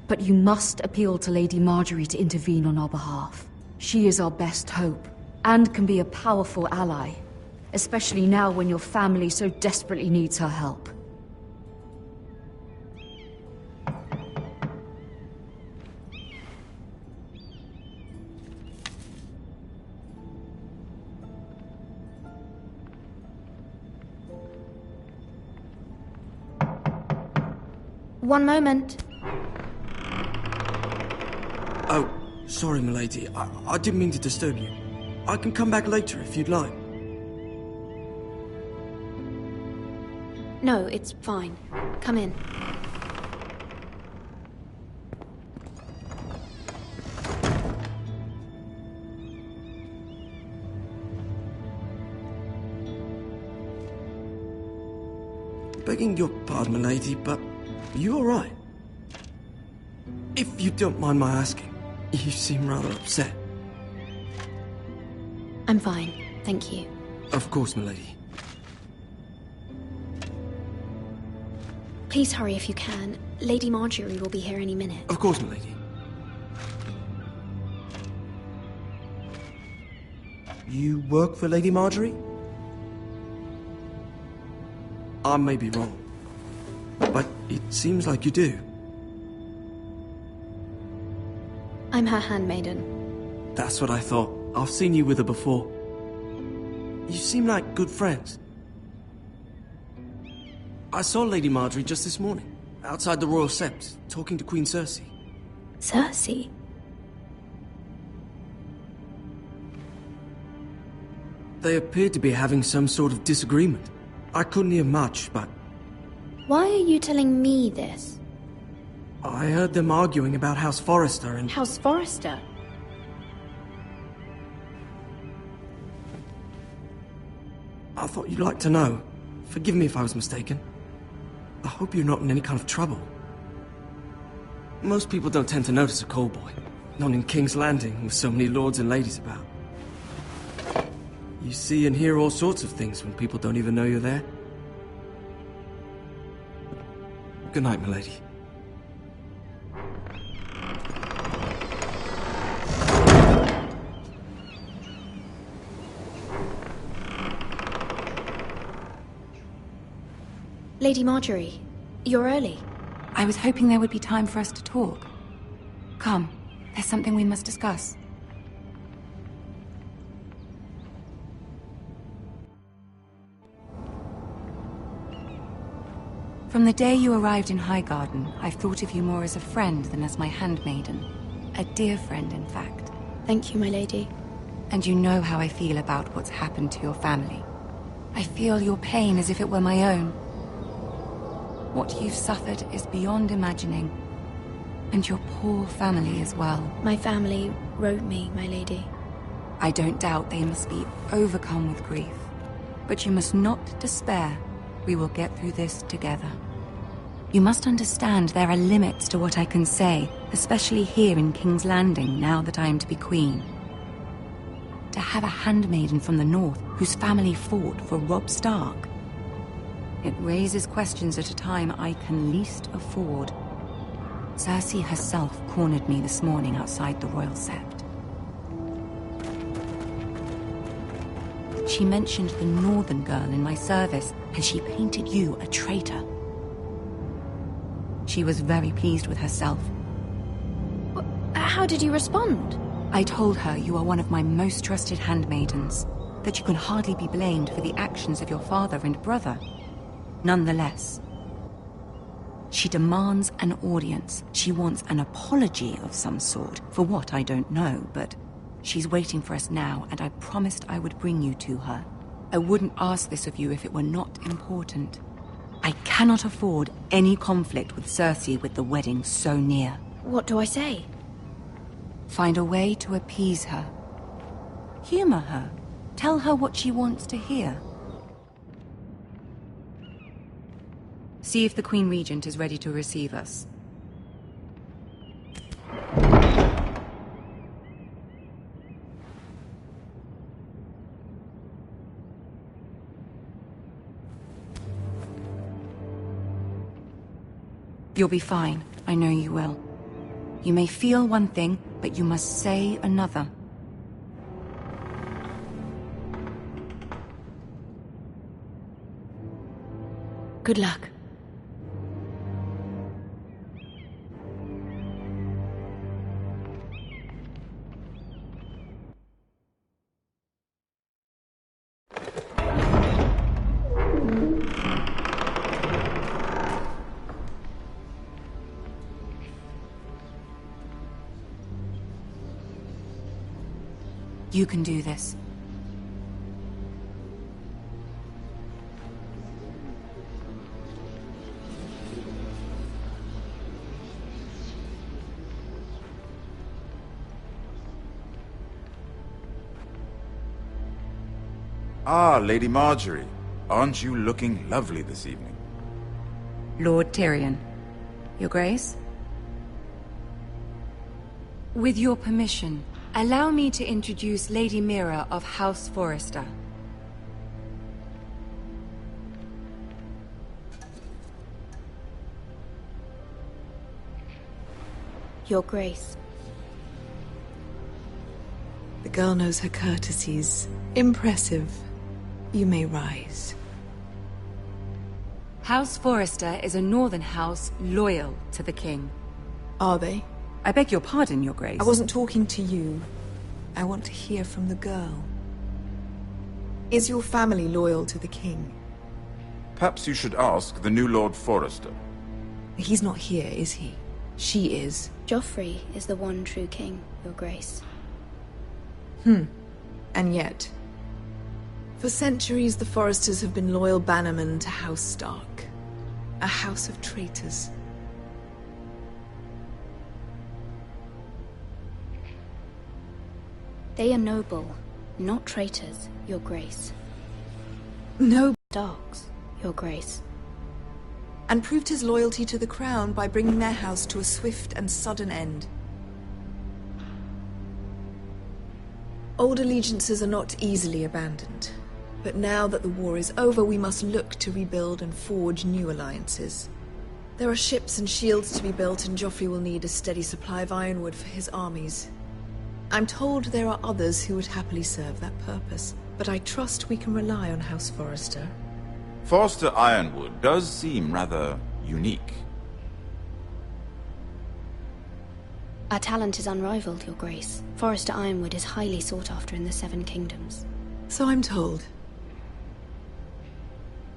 But you must appeal to Lady Marjorie to intervene on our behalf. She is our best hope, and can be a powerful ally. Especially now when your family so desperately needs her help. One moment. Oh, sorry, milady. I didn't mean to disturb you. I can come back later if you'd like. No, it's fine. Come in. Begging your pardon, milady, but you all right? If you don't mind my asking, you seem rather upset. I'm fine, thank you. Of course, milady. Please hurry if you can. Lady Marjorie will be here any minute. Of course, milady. You work for Lady Marjorie? I may be wrong, but it seems like you do. I'm her handmaiden. That's what I thought. I've seen you with her before. You seem like good friends. I saw Lady Marjorie just this morning, outside the Royal Sept, talking to Queen Cersei. Cersei? They appeared to be having some sort of disagreement. I couldn't hear much, but... Why are you telling me this? I heard them arguing about House Forrester and... House Forrester? I thought you'd like to know. Forgive me if I was mistaken. I hope you're not in any kind of trouble. Most people don't tend to notice a callboy. Not in King's Landing, with so many lords and ladies about. You see and hear all sorts of things when people don't even know you're there. Good night, milady. Lady Marjorie, you're early. I was hoping there would be time for us to talk. Come, there's something we must discuss. From the day you arrived in Highgarden, I've thought of you more as a friend than as my handmaiden. A dear friend, in fact. Thank you, my lady. And you know how I feel about what's happened to your family. I feel your pain as if it were my own. What you've suffered is beyond imagining. And your poor family as well. My family wrote me, my lady. I don't doubt they must be overcome with grief. But you must not despair. We will get through this together. You must understand there are limits to what I can say, especially here in King's Landing, now that I am to be queen. To have a handmaiden from the north whose family fought for Robb Stark. It raises questions at a time I can least afford. Cersei herself cornered me this morning outside the Royal Sept. She mentioned the northern girl in my service, and she painted you a traitor. She was very pleased with herself. How did you respond? I told her you are one of my most trusted handmaidens, that you can hardly be blamed for the actions of your father and brother. Nonetheless, she demands an audience. She wants an apology of some sort, for what I don't know, but she's waiting for us now, and I promised I would bring you to her. I wouldn't ask this of you if it were not important. I cannot afford any conflict with Cersei with the wedding so near. What do I say? Find a way to appease her. Humor her. Tell her what she wants to hear. See if the Queen Regent is ready to receive us. You'll be fine. I know you will. You may feel one thing, but you must say another. Good luck. You can do this. Ah, Lady Marjorie. Aren't you looking lovely this evening? Lord Tyrion. Your Grace? With your permission, allow me to introduce Lady Mira of House Forrester. Your Grace. The girl knows her courtesies. Impressive. You may rise. House Forrester is a northern house loyal to the king. Are they? I beg your pardon, Your Grace. I wasn't talking to you. I want to hear from the girl. Is your family loyal to the king? Perhaps you should ask the new Lord Forrester. He's not here, is he? She is. Joffrey is the one true king, Your Grace. And yet, for centuries the Forresters have been loyal bannermen to House Stark. A house of traitors. They are noble, not traitors, Your Grace. No. Starks, Your Grace. And proved his loyalty to the crown by bringing their house to a swift and sudden end. Old allegiances are not easily abandoned. But now that the war is over, we must look to rebuild and forge new alliances. There are ships and shields to be built, and Joffrey will need a steady supply of ironwood for his armies. I'm told there are others who would happily serve that purpose, but I trust we can rely on House Forrester. Forrester Ironwood does seem rather unique. Our talent is unrivaled, Your Grace. Forrester Ironwood is highly sought after in the Seven Kingdoms. So I'm told.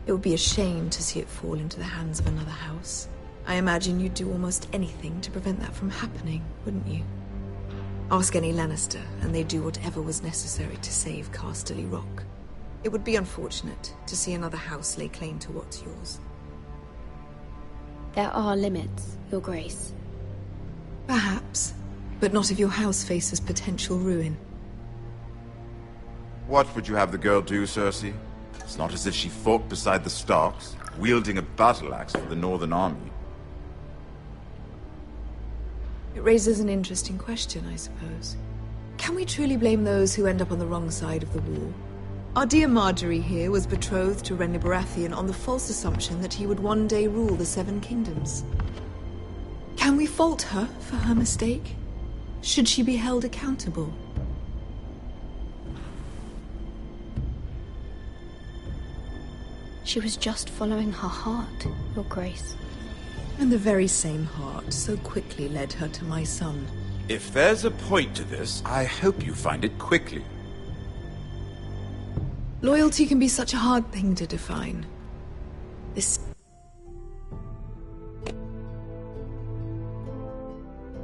It would be a shame to see it fall into the hands of another house. I imagine you'd do almost anything to prevent that from happening, wouldn't you? Ask any Lannister, and they'd do whatever was necessary to save Casterly Rock. It would be unfortunate to see another house lay claim to what's yours. There are limits, Your Grace. Perhaps, but not if your house faces potential ruin. What would you have the girl do, Cersei? It's not as if she fought beside the Starks, wielding a battle axe for the Northern Army. It raises an interesting question, I suppose. Can we truly blame those who end up on the wrong side of the war? Our dear Marjorie here was betrothed to Renly Baratheon on the false assumption that he would one day rule the Seven Kingdoms. Can we fault her for her mistake? Should she be held accountable? She was just following her heart, Your Grace. And the very same heart so quickly led her to my son. If there's a point to this, I hope you find it quickly. Loyalty can be such a hard thing to define. This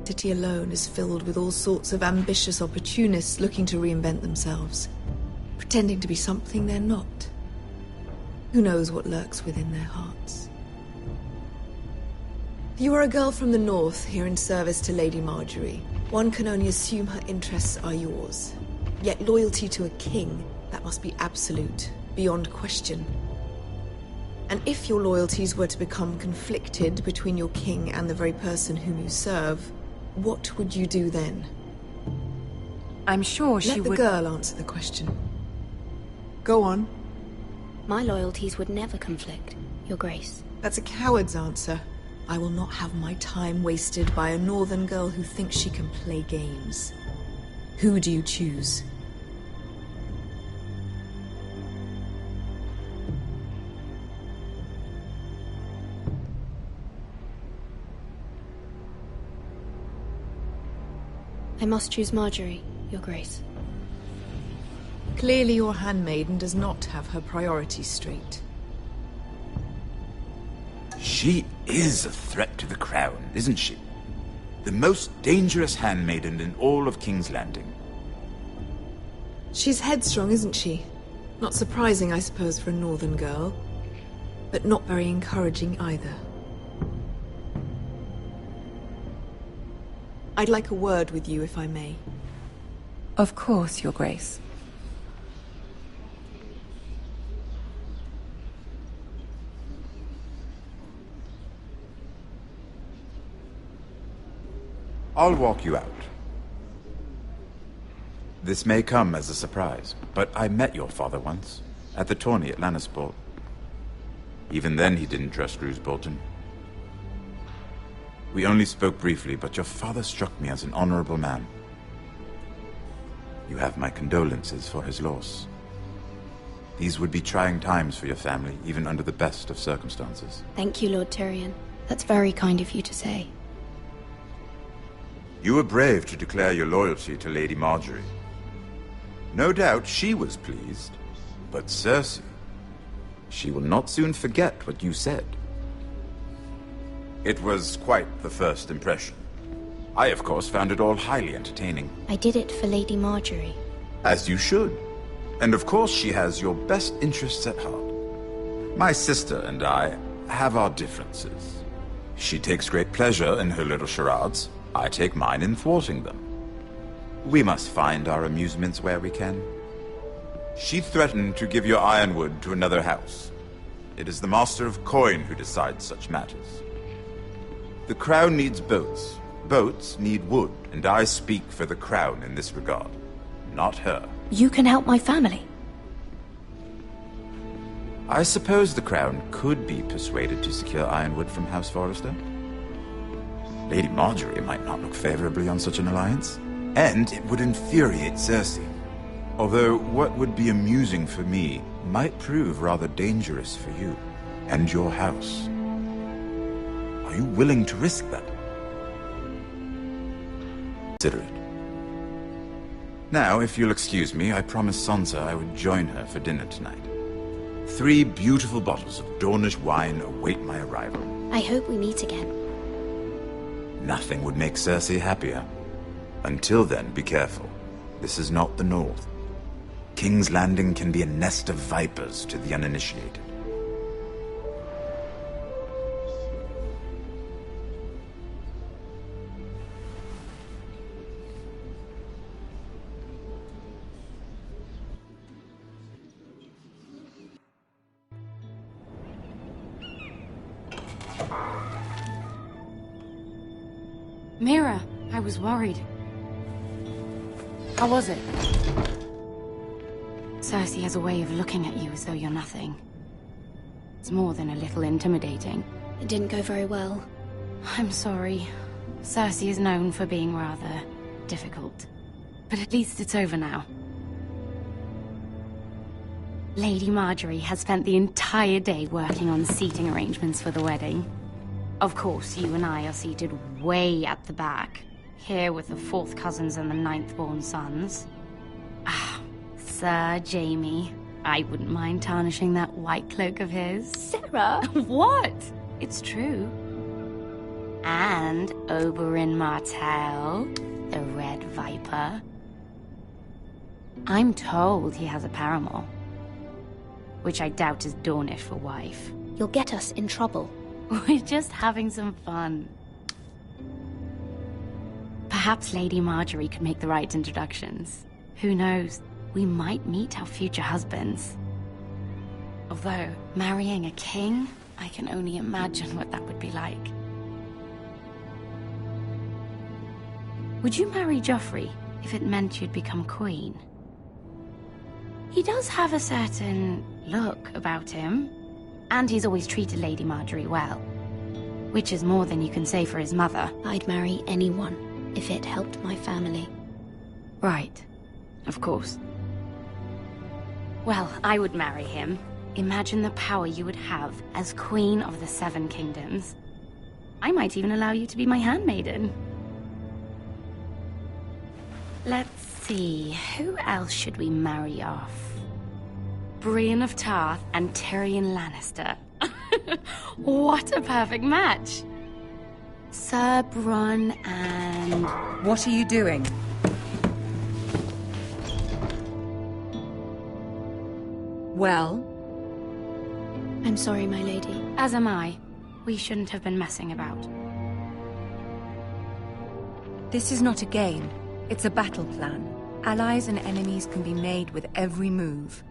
city alone is filled with all sorts of ambitious opportunists looking to reinvent themselves, pretending to be something they're not. Who knows what lurks within their hearts? You are a girl from the north, here in service to Lady Marjorie. One can only assume her interests are yours. Yet loyalty to a king, that must be absolute, beyond question. And if your loyalties were to become conflicted between your king and the very person whom you serve, what would you do then? I'm sure she would... Let the girl answer the question. Go on. My loyalties would never conflict, Your Grace. That's a coward's answer. I will not have my time wasted by a northern girl who thinks she can play games. Who do you choose? I must choose Marjorie, Your Grace. Clearly your handmaiden does not have her priorities straight. She is a threat to the crown, isn't she? The most dangerous handmaiden in all of King's Landing. She's headstrong, isn't she? Not surprising, I suppose, for a northern girl. But not very encouraging either. I'd like a word with you, if I may. Of course, Your Grace. I'll walk you out. This may come as a surprise, but I met your father once, at the tourney at Lannisport. Even then he didn't trust Roose Bolton. We only spoke briefly, but your father struck me as an honorable man. You have my condolences for his loss. These would be trying times for your family, even under the best of circumstances. Thank you, Lord Tyrion. That's very kind of you to say. You were brave to declare your loyalty to Lady Marjorie. No doubt she was pleased, but Cersei, she will not soon forget what you said. It was quite the first impression. I, of course, found it all highly entertaining. I did it for Lady Marjorie. As you should. And of course she has your best interests at heart. My sister and I have our differences. She takes great pleasure in her little charades. I take mine in thwarting them. We must find our amusements where we can. She threatened to give your ironwood to another house. It is the Master of Coin who decides such matters. The Crown needs boats. Boats need wood, and I speak for the Crown in this regard, not her. You can help my family. I suppose the Crown could be persuaded to secure ironwood from House Forrester. Lady Marjorie might not look favorably on such an alliance, and it would infuriate Cersei. Although what would be amusing for me might prove rather dangerous for you and your house. Are you willing to risk that? Consider it. Now, if you'll excuse me, I promised Sansa I would join her for dinner tonight. 3 beautiful bottles of Dornish wine await my arrival. I hope we meet again. Nothing would make Cersei happier. Until then, be careful. This is not the North. King's Landing can be a nest of vipers to the uninitiated. Mira, I was worried. How was it? Cersei has a way of looking at you as though you're nothing. It's more than a little intimidating. It didn't go very well. I'm sorry. Cersei is known for being rather difficult. But at least it's over now. Lady Marjorie has spent the entire day working on seating arrangements for the wedding. Of course, you and I are seated way at the back. here with the 4th cousins and the 9th-born sons. Ah, Sir Jamie. I wouldn't mind tarnishing that white cloak of his. Sarah! What? It's true. And Oberyn Martell, the Red Viper. I'm told he has a paramour, which I doubt is Dornish for wife. You'll get us in trouble. We're just having some fun. Perhaps Lady Marjorie could make the right introductions. Who knows? We might meet our future husbands. Although, marrying a king, I can only imagine what that would be like. Would you marry Joffrey if it meant you'd become queen? He does have a certain look about him, and he's always treated Lady Marjorie well, which is more than you can say for his mother. I'd marry anyone if it helped my family. Right, of course. Well, I would marry him. Imagine the power you would have as Queen of the 7 Kingdoms. I might even allow you to be my handmaiden. Let's see, who else should we marry off? Brienne of Tarth and Tyrion Lannister. What a perfect match! Sir Bronn and... What are you doing? Well? I'm sorry, my lady. As am I. We shouldn't have been messing about. This is not a game. It's a battle plan. Allies and enemies can be made with every move.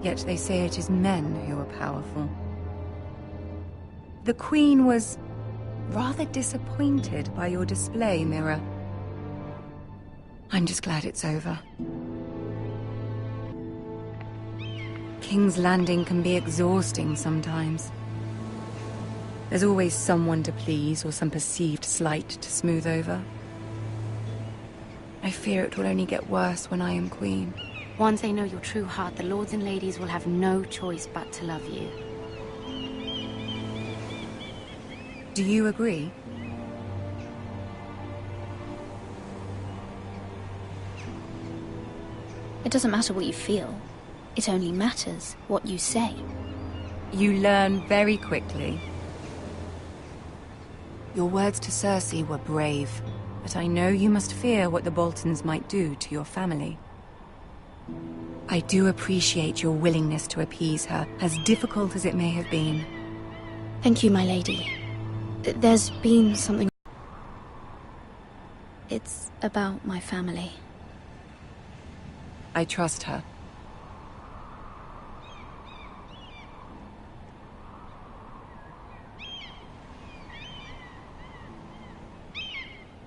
Yet they say it is men who are powerful. The Queen was rather disappointed by your display, Mira. I'm just glad it's over. King's Landing can be exhausting sometimes. There's always someone to please or some perceived slight to smooth over. I fear it will only get worse when I am queen. Once they know your true heart, the lords and ladies will have no choice but to love you. Do you agree? It doesn't matter what you feel. It only matters what you say. You learn very quickly. Your words to Cersei were brave, but I know you must fear what the Boltons might do to your family. I do appreciate your willingness to appease her, as difficult as it may have been. Thank you, my lady. There's been something... It's about my family. I trust her.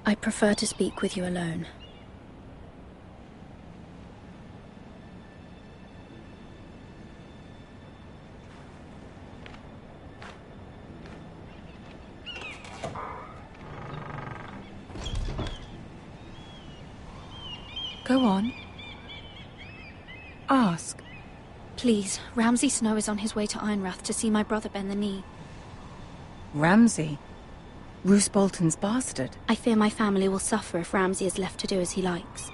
I prefer to speak with you alone. Go on. Ask. Please, Ramsay Snow is on his way to Ironrath to see my brother bend the knee. Ramsay? Roose Bolton's bastard? I fear my family will suffer if Ramsay is left to do as he likes.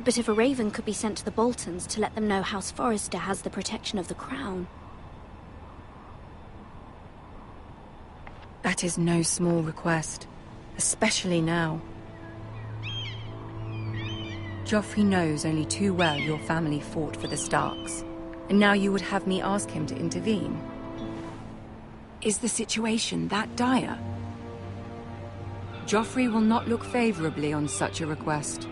But if a raven could be sent to the Boltons to let them know House Forrester has the protection of the crown... That is no small request, especially now. Joffrey knows only too well your family fought for the Starks, and now you would have me ask him to intervene. Is the situation that dire? Joffrey will not look favorably on such a request.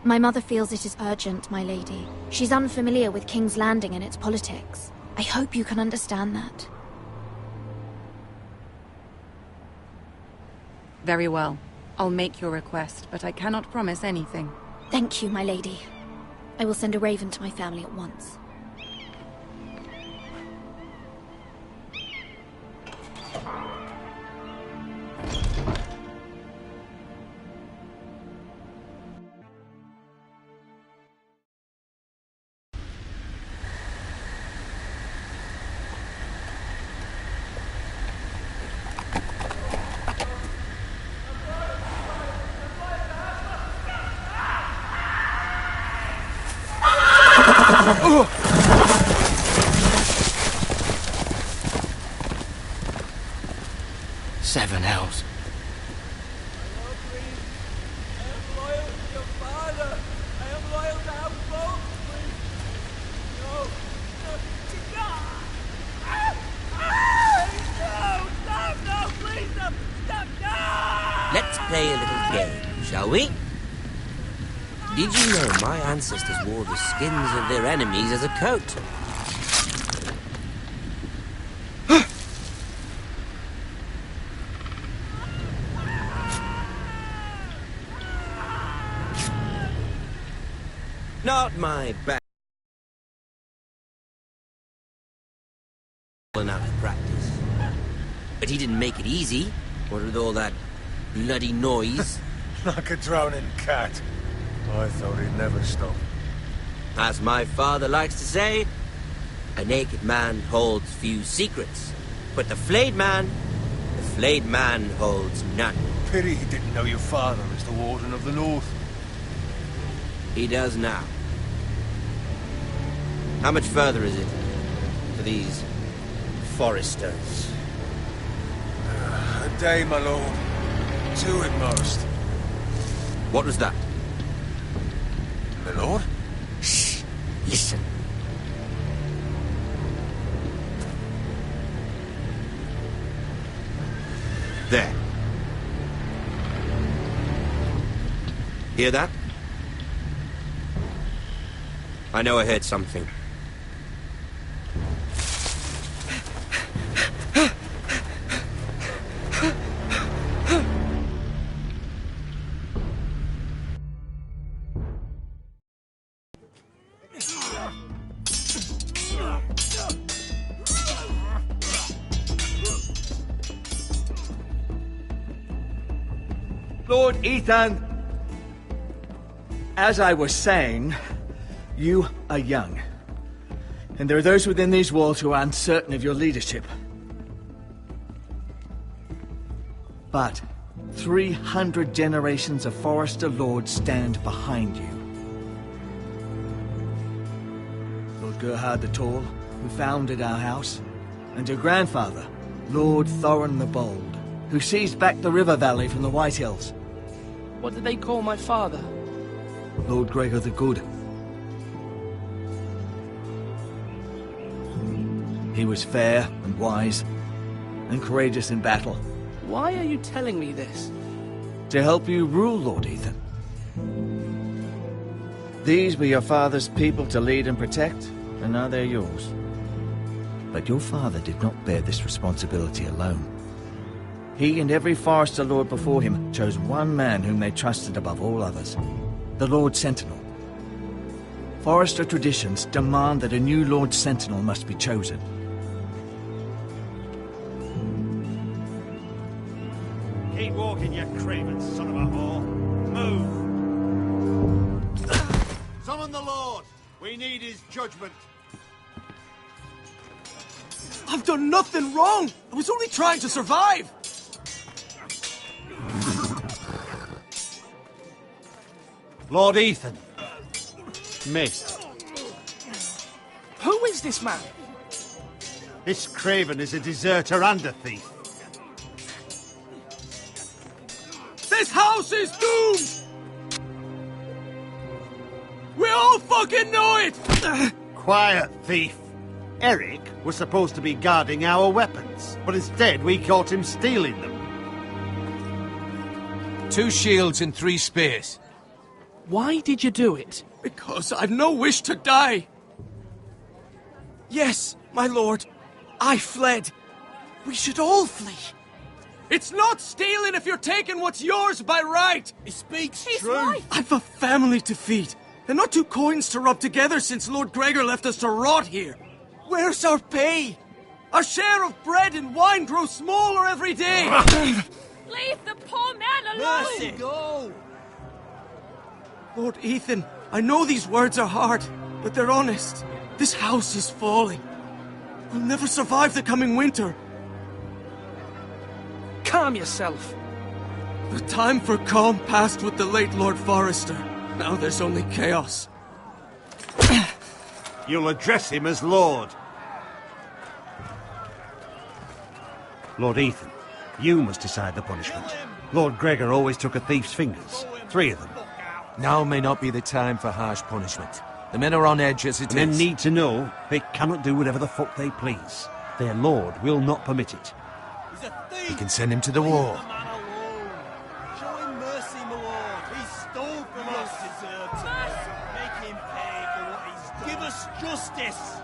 My mother feels it is urgent, my lady. She's unfamiliar with King's Landing and its politics. I hope you can understand that. Very well. I'll make your request, but I cannot promise anything. Thank you, my lady. I will send a raven to my family at once. Seven hells. Let's play a little game, shall we? Did you know my ancestors wore the skins of their enemies as a coat? Not my bad. Out of practice. But he didn't make it easy. What with all that bloody noise? Like a drowning cat. I thought he'd never stop. As my father likes to say, a naked man holds few secrets. But the flayed man holds none. Pity he didn't know your father is the Warden of the North. He does now. How much further is it to these foresters? A day, my lord. 2 at most. What was that? My lord? Shh! Listen. There. Hear that? I know I heard something. Lord Ethan, as I was saying, you are young. And there are those within these walls who are uncertain of your leadership. But 300 generations of Forester Lords stand behind you. Lord Gerhard the Tall, who founded our house, and your grandfather, Lord Thorin the Bold, who seized back the river valley from the White Hills. What did they call my father? Lord Gregor the Good. He was fair and wise, and courageous in battle. Why are you telling me this? To help you rule, Lord Ethan. These were your father's people to lead and protect, and now they're yours. But your father did not bear this responsibility alone. He and every Forester Lord before him chose one man whom they trusted above all others, the Lord Sentinel. Forester traditions demand that a new Lord Sentinel must be chosen. Keep walking, you craven son of a whore. Move! Summon the Lord! We need his judgment. I've done nothing wrong! I was only trying to survive! Lord Ethan. Missed. Who is this man? This craven is a deserter and a thief. This house is doomed! We all fucking know it! Quiet, thief. Eric was supposed to be guarding our weapons, but instead we caught him stealing them. 2 shields and 3 spears. Why did you do it? Because I've no wish to die. Yes, my lord, I fled. We should all flee. It's not stealing if you're taking what's yours by right. He speaks true. Right. I've a family to feed, and not 2 coins to rub together since Lord Gregor left us to rot here. Where's our pay? Our share of bread and wine grows smaller every day. Leave the poor man alone! Mercy, go! Lord Ethan, I know these words are hard, but they're honest. This house is falling. We'll never survive the coming winter. Calm yourself. The time for calm passed with the late Lord Forester. Now there's only chaos. You'll address him as Lord. Lord Ethan, you must decide the punishment. Lord Gregor always took a thief's fingers. 3 of them. Now may not be the time for harsh punishment. The men are on edge as it is. Men need to know they cannot do whatever the fuck they please. Their lord will not permit it. We can send him to the war. Show him mercy, my lord. He stole from us. Deserved it. Make him pay for what he's done. Give us justice.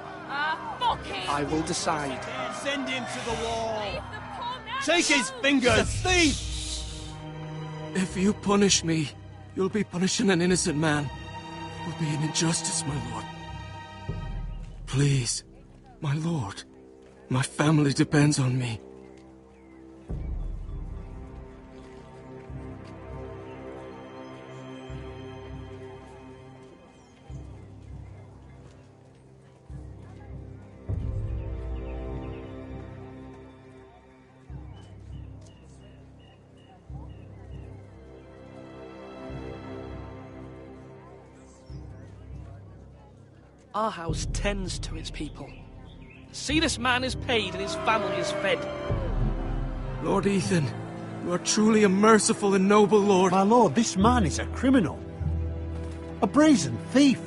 Fuck him! I will decide. Send him to the wall. Take his fingers. He's a thief. If you punish me, you'll be punishing an innocent man. It will be an injustice, my lord. Please, my lord. My family depends on me. Our house tends to its people. See, this man is paid and his family is fed. Lord Ethan, you are truly a merciful and noble lord. My lord, this man is a criminal. A brazen thief.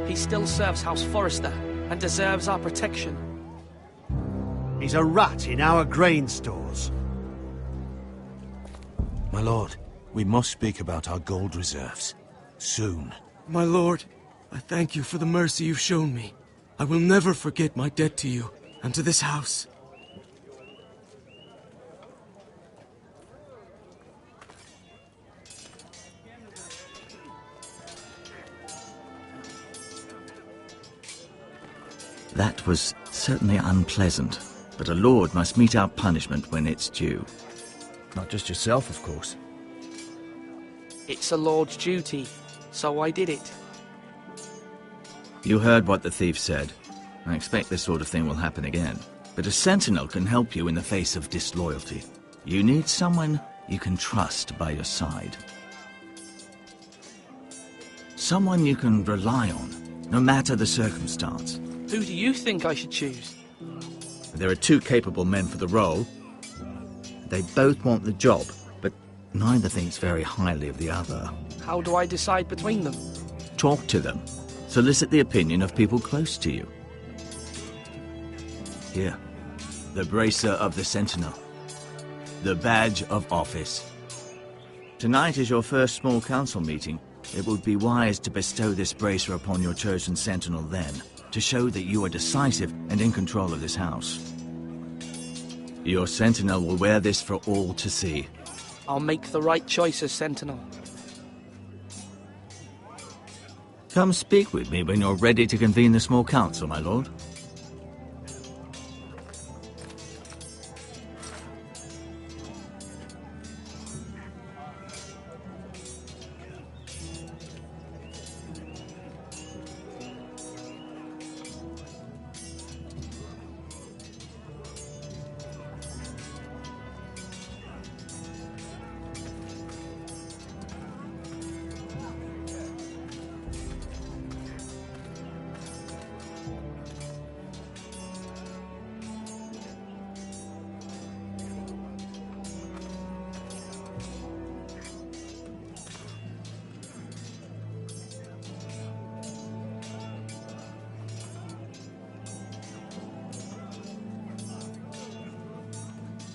He still serves House Forrester and deserves our protection. He's a rat in our grain stores. My lord, we must speak about our gold reserves. Soon. My lord, I thank you for the mercy you've shown me. I will never forget my debt to you and to this house. That was certainly unpleasant, but a lord must mete out punishment when it's due. Not just yourself, of course. It's a lord's duty, so I did it. You heard what the thief said. I expect this sort of thing will happen again. But a sentinel can help you in the face of disloyalty. You need someone you can trust by your side. Someone you can rely on, no matter the circumstance. Who do you think I should choose? There are 2 capable men for the role. They both want the job, but neither thinks very highly of the other. How do I decide between them? Talk to them. Solicit the opinion of people close to you. Here, the bracer of the Sentinel. The badge of office. Tonight is your first small council meeting. It would be wise to bestow this bracer upon your chosen Sentinel then, to show that you are decisive and in control of this house. Your Sentinel will wear this for all to see. I'll make the right choice as Sentinel. Come speak with me when you're ready to convene the small council, my lord.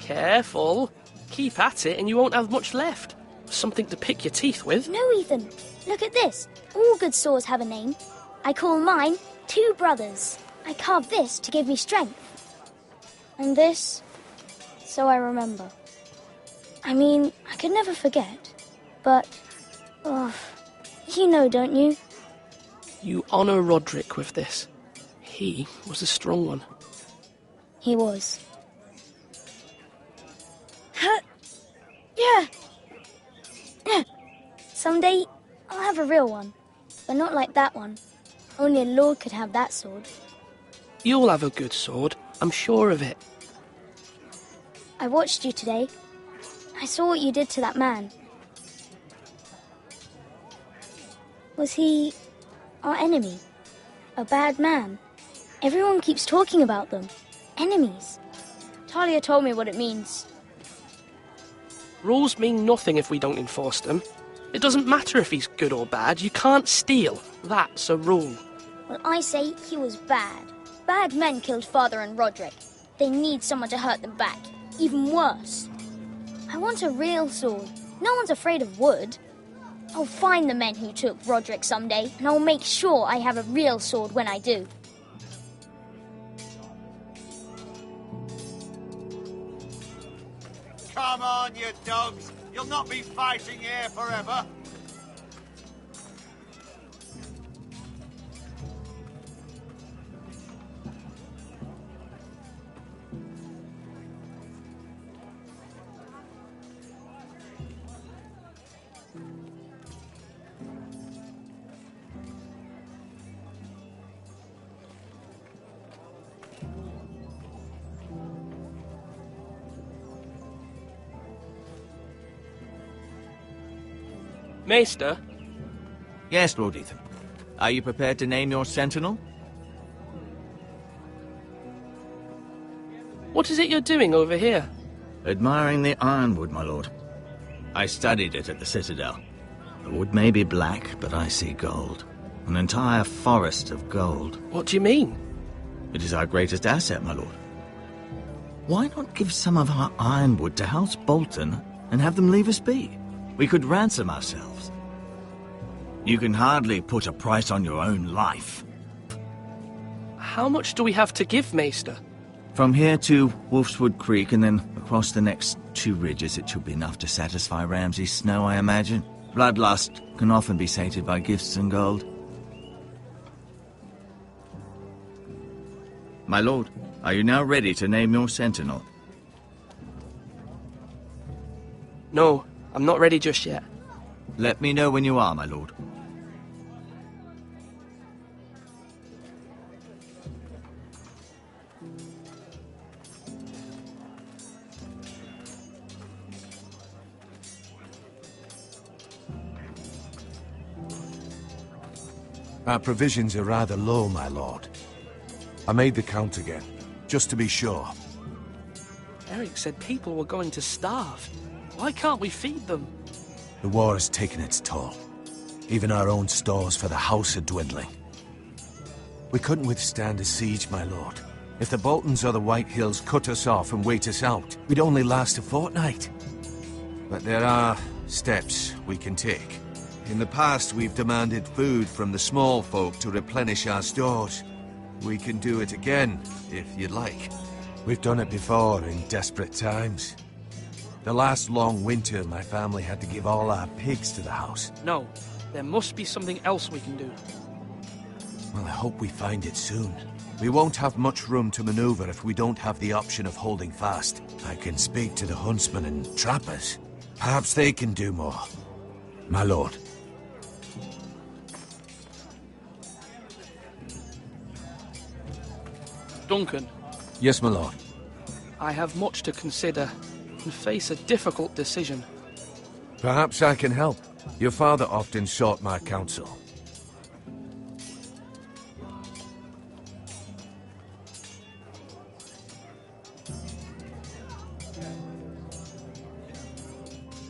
Careful. Keep at it and you won't have much left. Something to pick your teeth with. No, Ethan. Look at this. All good swords have a name. I call mine 2 brothers. I carved this to give me strength. And this, so I remember. I mean, I could never forget. But, you know, don't you? You honour Roderick with this. He was a strong one. He was. Yeah. Someday, I'll have a real one. But not like that one. Only a lord could have that sword. You'll have a good sword. I'm sure of it. I watched you today. I saw what you did to that man. Was he Our enemy. A bad man. Everyone keeps talking about them. Enemies. Talia told me what it means. Rules mean nothing if we don't enforce them. It doesn't matter if he's good or bad. You can't steal. That's a rule. Well, I say he was bad. Bad men killed Father and Roderick. They need someone to hurt them back. Even worse. I want a real sword. No one's afraid of wood. I'll find the men who took Roderick someday, and I'll make sure I have a real sword when I do. Come on, you dogs. You'll not be fighting here forever. Maester? Yes, Lord Ethan. Are you prepared to name your sentinel? What is it you're doing over here? Admiring the ironwood, my lord. I studied it at the Citadel. The wood may be black, but I see gold. An entire forest of gold. What do you mean? It is our greatest asset, my lord. Why not give some of our ironwood to House Bolton and have them leave us be? We could ransom ourselves. You can hardly put a price on your own life. How much do we have to give, Maester? From here to Wolfswood Creek and then across the next 2 ridges, it should be enough to satisfy Ramsay Snow, I imagine. Bloodlust can often be sated by gifts and gold. My lord, are you now ready to name your sentinel? No, I'm not ready just yet. Let me know when you are, my lord. Our provisions are rather low, my lord. I made the count again, just to be sure. Eric said people were going to starve. Why can't we feed them? The war has taken its toll. Even our own stores for the house are dwindling. We couldn't withstand a siege, my lord. If the Boltons or the White Hills cut us off and wait us out, we'd only last a fortnight. But there are steps we can take. In the past, we've demanded food from the small folk to replenish our stores. We can do it again, if you'd like. We've done it before in desperate times. The last long winter, my family had to give all our pigs to the house. No, there must be something else we can do. Well, I hope we find it soon. We won't have much room to maneuver if we don't have the option of holding fast. I can speak to the huntsmen and trappers. Perhaps they can do more. My lord. Duncan. Yes, my lord. I have much to consider and face a difficult decision. Perhaps I can help. Your father often sought my counsel.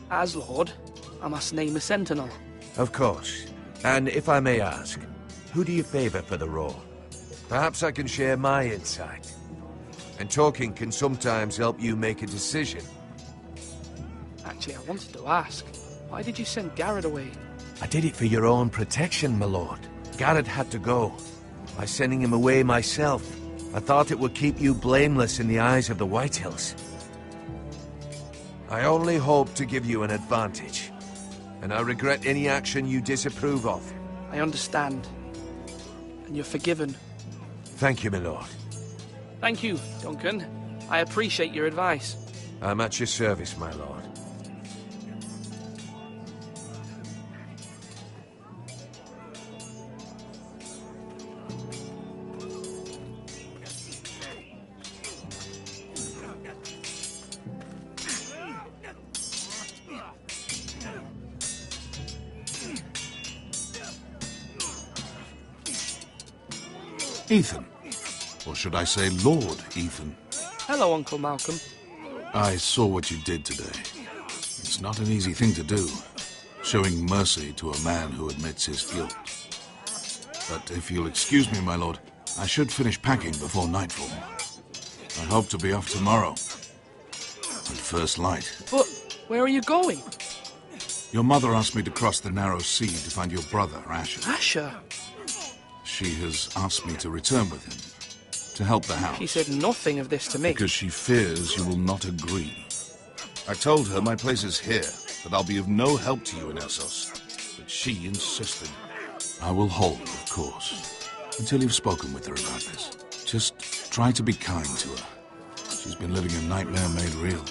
As Lord, I must name a sentinel. Of course. And if I may ask, who do you favor for the role? Perhaps I can share my insight. And talking can sometimes help you make a decision. Actually, I wanted to ask, why did you send Garrett away? I did it for your own protection, my lord. Garrett had to go. By sending him away myself, I thought it would keep you blameless in the eyes of the White Hills. I only hope to give you an advantage, and I regret any action you disapprove of. I understand. And you're forgiven. Thank you, my lord. Thank you, Duncan. I appreciate your advice. I'm at your service, my lord. Ethan. Or should I say Lord Ethan? Hello, Uncle Malcolm. I saw what you did today. It's not an easy thing to do, showing mercy to a man who admits his guilt. But if you'll excuse me, my lord, I should finish packing before nightfall. I hope to be off tomorrow. At first light. But where are you going? Your mother asked me to cross the narrow sea to find your brother, Asher. Asher? She has asked me to return with him, to help the house. She said nothing of this to me. Because she fears you will not agree. I told her my place is here, that I'll be of no help to you in Essos. But she insisted. I will hold, of course, until you've spoken with her about this. Just try to be kind to her. She's been living a nightmare made real.